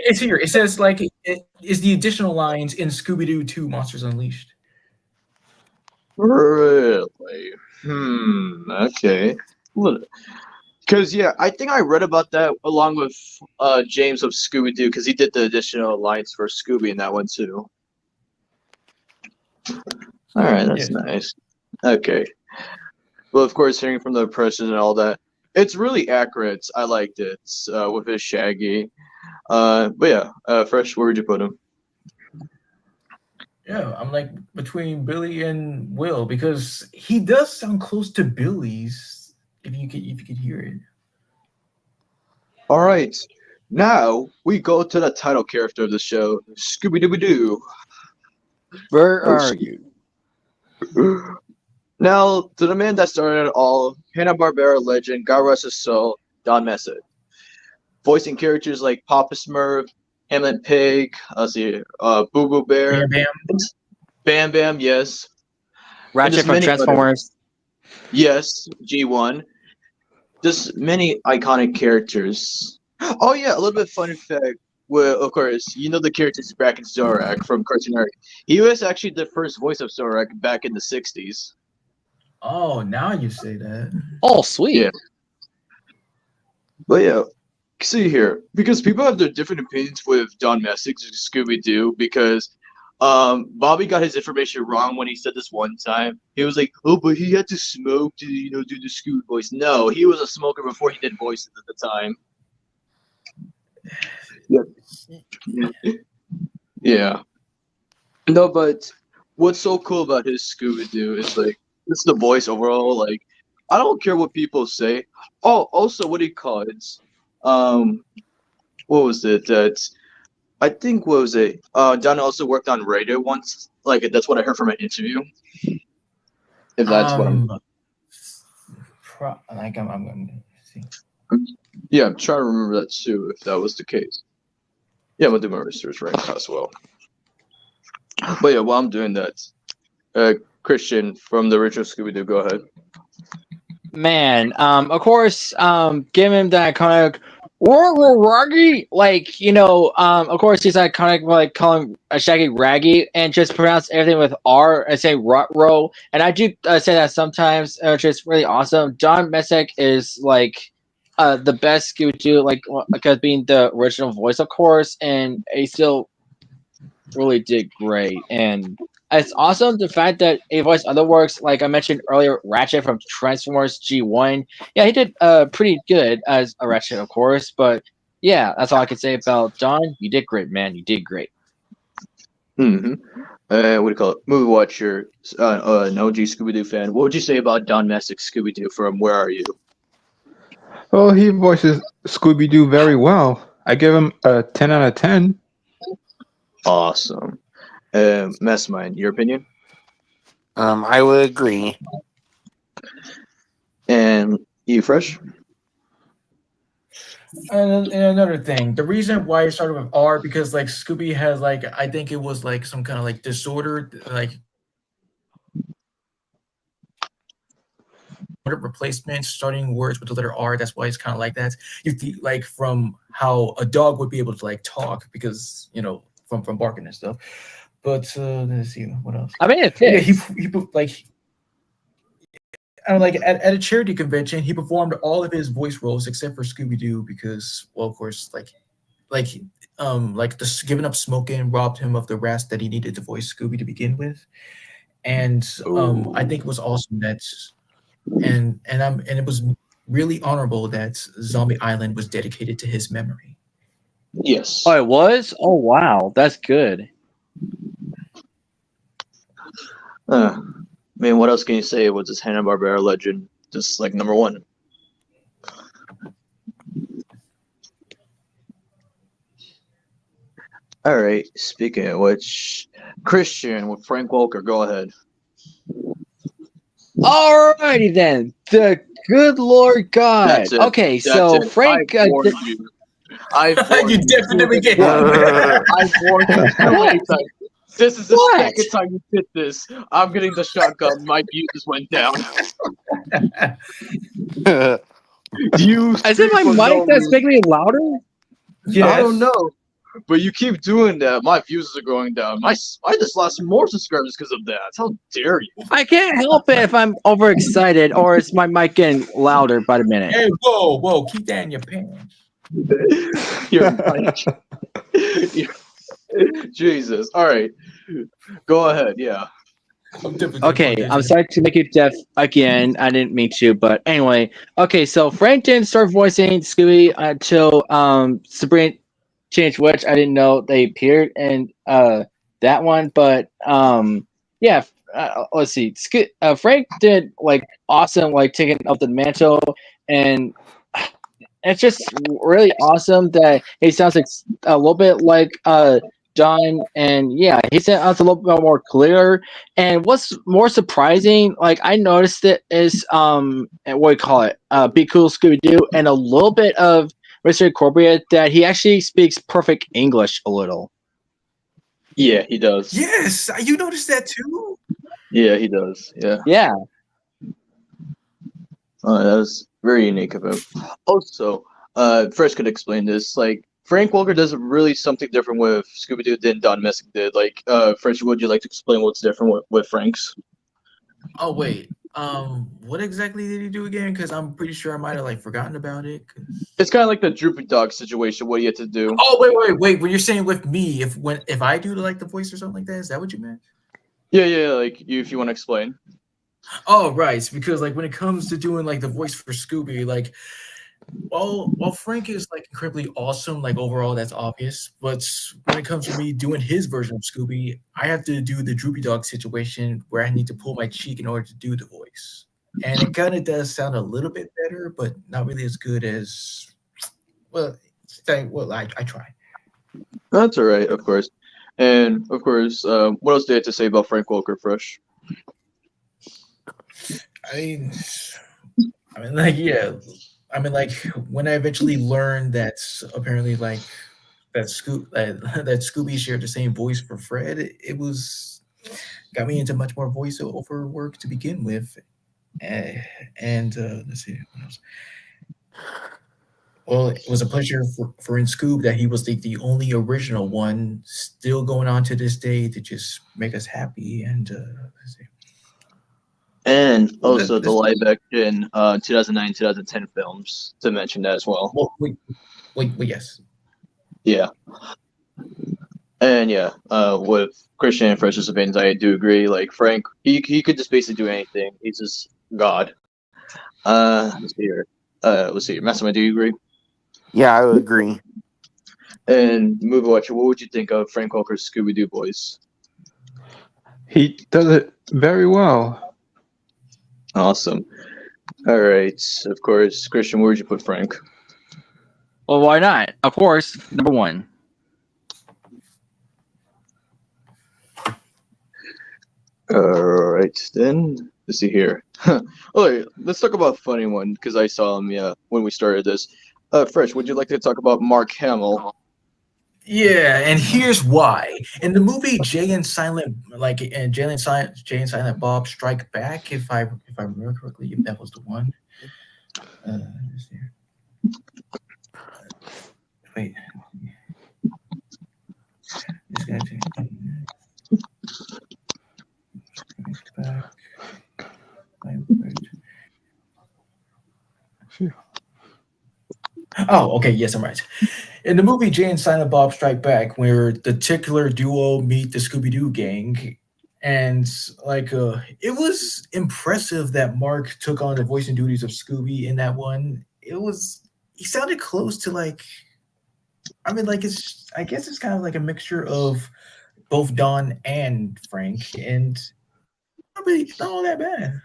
It's here. It says like it is the additional lines in Scooby-Doo 2: Monsters Unleashed. Really? Okay. Because yeah, I think I read about that along with James of Scooby-Doo because he did the additional lines for Scooby in that one too. All right, that's nice. Okay. Well, of course, hearing from the impressions and all that, it's really accurate. I liked it with his Shaggy. But yeah, Fresh, where would you put him? Yeah, I'm like between Billy and Will because he does sound close to Billy's. If you could hear it. All right, now we go to the title character of the show, Scooby-Doo. Where are you? Now, to the man that started it all, Hanna-Barbera legend, God rest his soul, Don Messick. Voicing characters like Papa Smurf, Hamlet Pig, Boo Boo Bear, Bam Bam. Bam Bam, yes. Ratchet from Transformers. Yes, G1. Just many iconic characters. Oh yeah, a little bit fun fact. Well, of course, you know the characters back in Zorak from Cartoon Network. He was actually the first voice of Zorak back in the 60s. Oh, now you say that. Oh, sweet. Yeah. But yeah, see here, because people have their different opinions with Don Messick's Scooby-Doo because Bobby got his information wrong when he said this one time. He was like, oh, but he had to smoke to, do the Scooby voice. No, he was a smoker before he did voices at the time. Yeah. No, but what's so cool about his Scooby-Doo is like, it's the voice overall. Like, I don't care what people say. Oh, also, what do you call it? What was it? That I think what was it? Don also worked on radio once. Like, that's what I heard from an interview. If that's what I'm. I'm going to see. Yeah, I'm trying to remember that too. If that was the case. Yeah, I'm gonna do my research right now as well. But yeah, while I'm doing that, Christian from the original Scooby-Doo, go ahead. Man, of course, give him the iconic Raggy, like, of course he's iconic, like calling Shaggy Raggy and just pronounce everything with R and say Rutro. And I do say that sometimes, which is really awesome. Don Messick is like the best Scooby-Doo, like, because being the original voice, of course, and he still really did great. And it's awesome the fact that he voiced other works, like I mentioned earlier, Ratchet from Transformers G1. Yeah, he did pretty good as a Ratchet, of course. But yeah, that's all I can say about Don. You did great, man. You did great. Mm-hmm. What do you call it? Movie watcher, an OG Scooby-Doo fan. What would you say about Don Messick's Scooby-Doo from Where Are You? Well, he voices Scooby-Doo very well. I give him a 10 out of 10. Awesome. Mastermind, your opinion? I would agree. And you, Fresh? And another thing, the reason why it started with R because like Scooby has like I think it was like some kind of like disorder, like replacement starting words with the letter R. That's why it's kind of like that. You think like from how a dog would be able to like talk because from barking and stuff. But let's see what else. I mean, it Yeah, fits. he like. I don't like at a charity convention, he performed all of his voice roles except for Scooby-Doo because, well, of course, like the giving up smoking robbed him of the rest that he needed to voice Scooby to begin with, and I think it was awesome that, and it was really honorable that Zombie Island was dedicated to his memory. Yes. Oh, it was? Oh, wow. That's good. Man, what else can you say? Was this Hanna-Barbera legend just like number one? All right. Speaking of which, Christian with Frank Welker, go ahead. Alrighty then. The good Lord God. That's it. Okay, That's so it. Frank. I warned you. I warned You definitely get I warned you too many What? times. This is the What? second time you did this. I'm getting the shotgun. My views just went down. You Is it my for mic no that's reason. making me louder? Yes. I don't know. But you keep doing that. My views are going down. I just lost more subscribers because of that. How dare you? I can't help it if I'm overexcited or is my mic getting louder by the minute. Hey, whoa! Keep that in your pants. You're like, Jesus. All right. Go ahead. Yeah. Okay, I'm sorry to make you deaf again. I didn't mean to, but anyway. Okay, so Frank didn't start voicing Scooby until Sabrina Teenage Witch. I didn't know they appeared in that one, but yeah. Let's see. Frank did like awesome, like taking up the mantle, and it's just really awesome that he sounds like a little bit like John, and yeah, he sounds a little bit more clear. And what's more surprising, like I noticed it is what do you call it? Be Cool Scooby Doo, and a little bit of Mr. Incorporated that he actually speaks perfect English a little. Yeah, he does. Yes, you noticed that too. Yeah, he does. Yeah. Yeah. That was very unique of him. Also, Fresh could explain this. Like Frank Welker does really something different with Scooby Doo than Don Messick did. Like, Fresh, would you like to explain what's different with Frank's? Oh wait, what exactly did he do again? Because I'm pretty sure I might have like forgotten about it. It's kind of like the Droopy Dog situation. What do you have to do? Oh wait. When you're saying with me, if I do like the voice or something like that, is that what you meant? Yeah. Like if you want to explain. Oh right, because like when it comes to doing like the voice for Scooby, like while Frank is like incredibly awesome, like overall that's obvious. But when it comes to me doing his version of Scooby, I have to do the Droopy Dog situation where I need to pull my cheek in order to do the voice. And it kind of does sound a little bit better, but not really as good as I try. That's all right, of course. And of course, what else do you have to say about Frank Welker, Fresh? I mean, like, yeah. I mean, like, when I eventually learned that apparently, like, that Scooby shared the same voice for Fred, it got me into much more voiceover work to begin with. And let's see what else. Well, it was a pleasure for in Scoob that he was the only original one still going on to this day to just make us happy. And let's see. And also the live action 2009 2010 films to mention that as well. Well, wait, yes. Yeah. And yeah, with Christian and Fresh's opinions, I do agree. Like Frank, he could just basically do anything. He's just God. Let's see here. Let's see. Mastermind, do you agree? Yeah, I would agree. And Movie Watcher, what would you think of Frank Welker's Scooby-Doo voice? He does it very well. Awesome. All right. Of course, Christian, where would you put Frank? Well, why not? Of course, number one. All right, then let's see here. All right, let's talk about a funny one because I saw him. Yeah, when we started this. Fresh, would you like to talk about Mark Hamill? Yeah, and here's why. In the movie Jay and Silent Bob Strike Back, if I remember correctly, if that was the one. Let's see here. Wait. This guy back. Oh, okay. Yes, I'm right. In the movie Jay and Silent Bob Strike Back, where the titular duo meet the Scooby-Doo gang, and it was impressive that Mark took on the voice and duties of Scooby in that one. He sounded close to I guess it's kind of like a mixture of both Don and Frank, and probably not all that bad.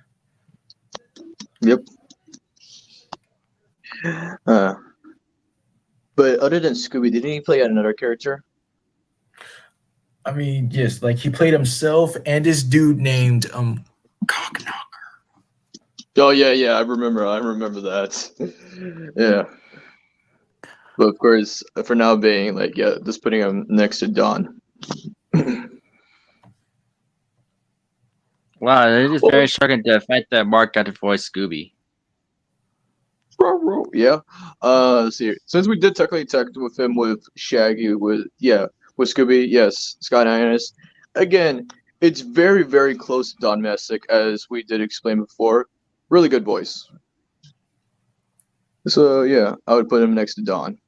Yep. But other than Scooby, didn't he play another character? I mean, yes, like he played himself and this dude named Cockknocker. Oh yeah, I remember that. Yeah. But of course, for now being just putting him next to Don. Wow, it is very shocking the fact that Mark got to voice Scooby. Yeah. Let's see. Since we did technically talk with him with Shaggy, with Scooby, yes, Scott Innes. Again, it's very, very close to Don Messick, as we did explain before. Really good voice. So yeah, I would put him next to Don.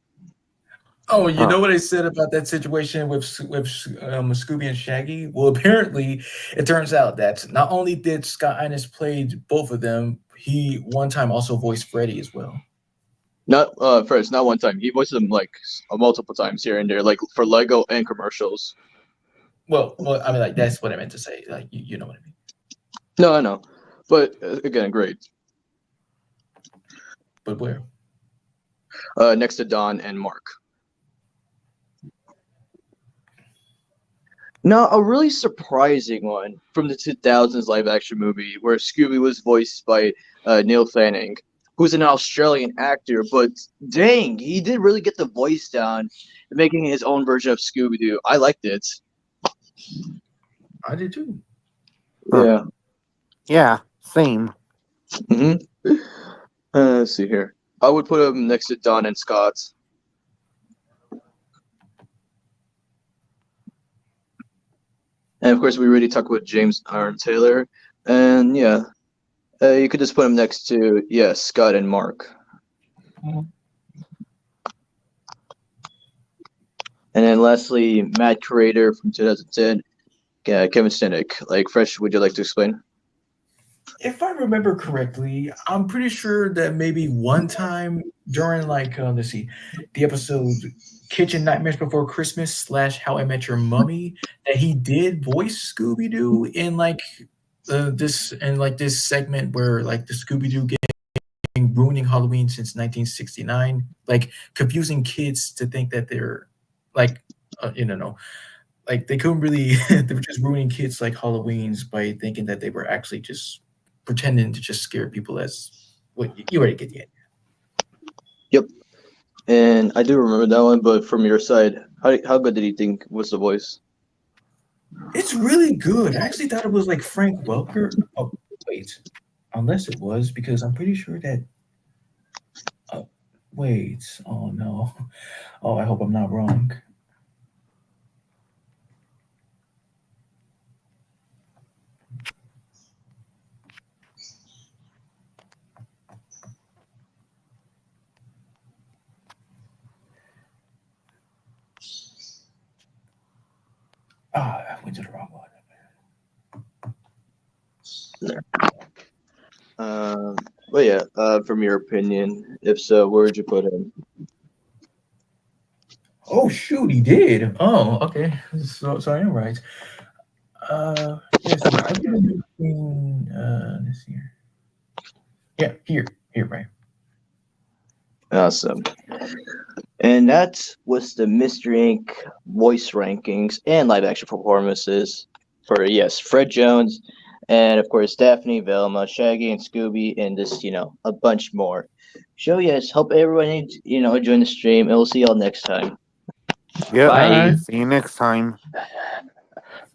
Oh, you know what I said about that situation with Scooby and Shaggy? Well, apparently, it turns out that not only did Scott Innes play both of them, he one time also voiced Freddy as well. Not first, not one time. He voiced them multiple times here and there, like for Lego and commercials. Well, I mean, that's what I meant to say. Like, you know what I mean? No, I know, but again, great. But where? Next to Don and Mark. Now, a really surprising one from the 2000s live-action movie where Scooby was voiced by Neil Fanning, who's an Australian actor, but dang, he did really get the voice down, making his own version of Scooby-Doo. I liked it. I did too. Yeah. Yeah, same. Mm-hmm. Let's see here. I would put him next to Don and Scott. And of course, we already talked with James Aaron Taylor. And yeah, you could just put him next to, Scott and Mark. And then lastly, Matt Creator from 2010, Kevin Stenick. Fresh, would you like to explain? If I remember correctly, I'm pretty sure that maybe one time during let's see, the episode Kitchen Nightmares Before Christmas / How I Met Your Mummy, that he did voice Scooby-Doo in this segment where the Scooby-Doo gang ruining Halloween since 1969, confusing kids to think that they're they couldn't really they were just ruining kids Halloween's by thinking that they were actually just pretending to just scare people as you already get the idea. Yep. And I do remember that one, but from your side, how good did you think was the voice? It's really good. I actually thought it was Frank Welker. Oh, wait. Unless it was, because I'm pretty sure that wait. Oh no. Oh, I hope I'm not wrong. I went to the wrong one. But yeah, from your opinion, if so, where would you put him? Oh shoot, he did. Oh, okay. So I am right. Yes, I put him between this here. Yeah, here, right. Awesome. And that was the Mystery Inc. voice rankings and live action performances for, yes, Fred Jones, and of course Daphne, Velma, Shaggy, and Scooby, and just, a bunch more. So, yes, hope everyone, enjoying the stream, and we'll see y'all next time. Yep. Bye. See you next time.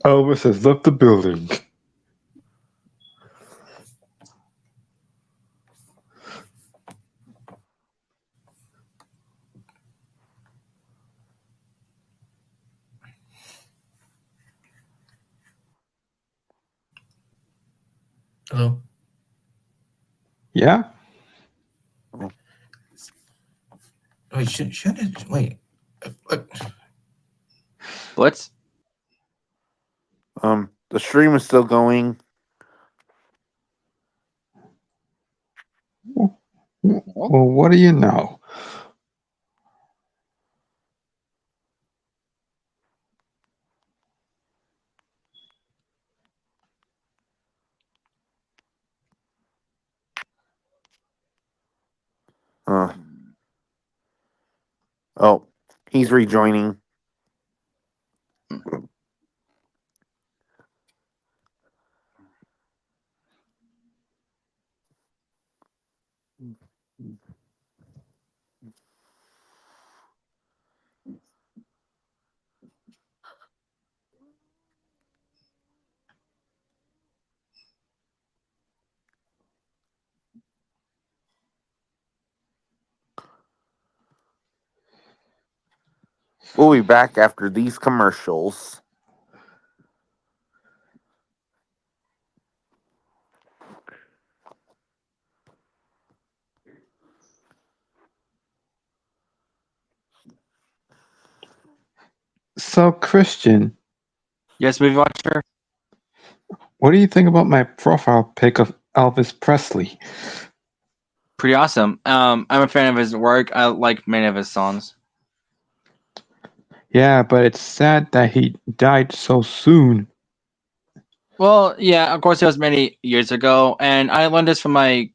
Elvis has left the building. Hello. Yeah? Wait, shouldn't wait. What? The stream is still going. Well, what do you know? Oh, he's rejoining. We'll be back after these commercials. So, Christian, Yes, movie watcher. what do you think about my profile pic of Elvis Presley? Pretty awesome. I'm a fan of his work. I like many of his songs. Yeah, but it's sad that he died so soon. Well, yeah, of course, it was many years ago, and I learned this from my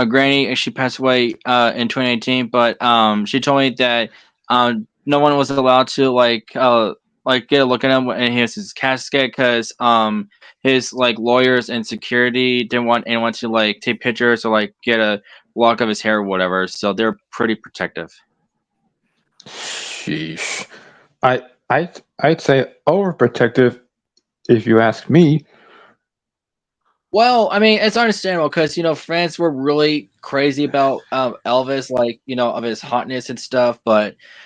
granny, and she passed away in 2018. But she told me that no one was allowed to get a look at him in his casket because his lawyers and security didn't want anyone to take pictures or get a lock of his hair or whatever. So they're pretty protective. Sheesh. I'd say overprotective if you ask me. Well, I mean, it's understandable because friends were really crazy about Elvis, of his hotness and stuff. But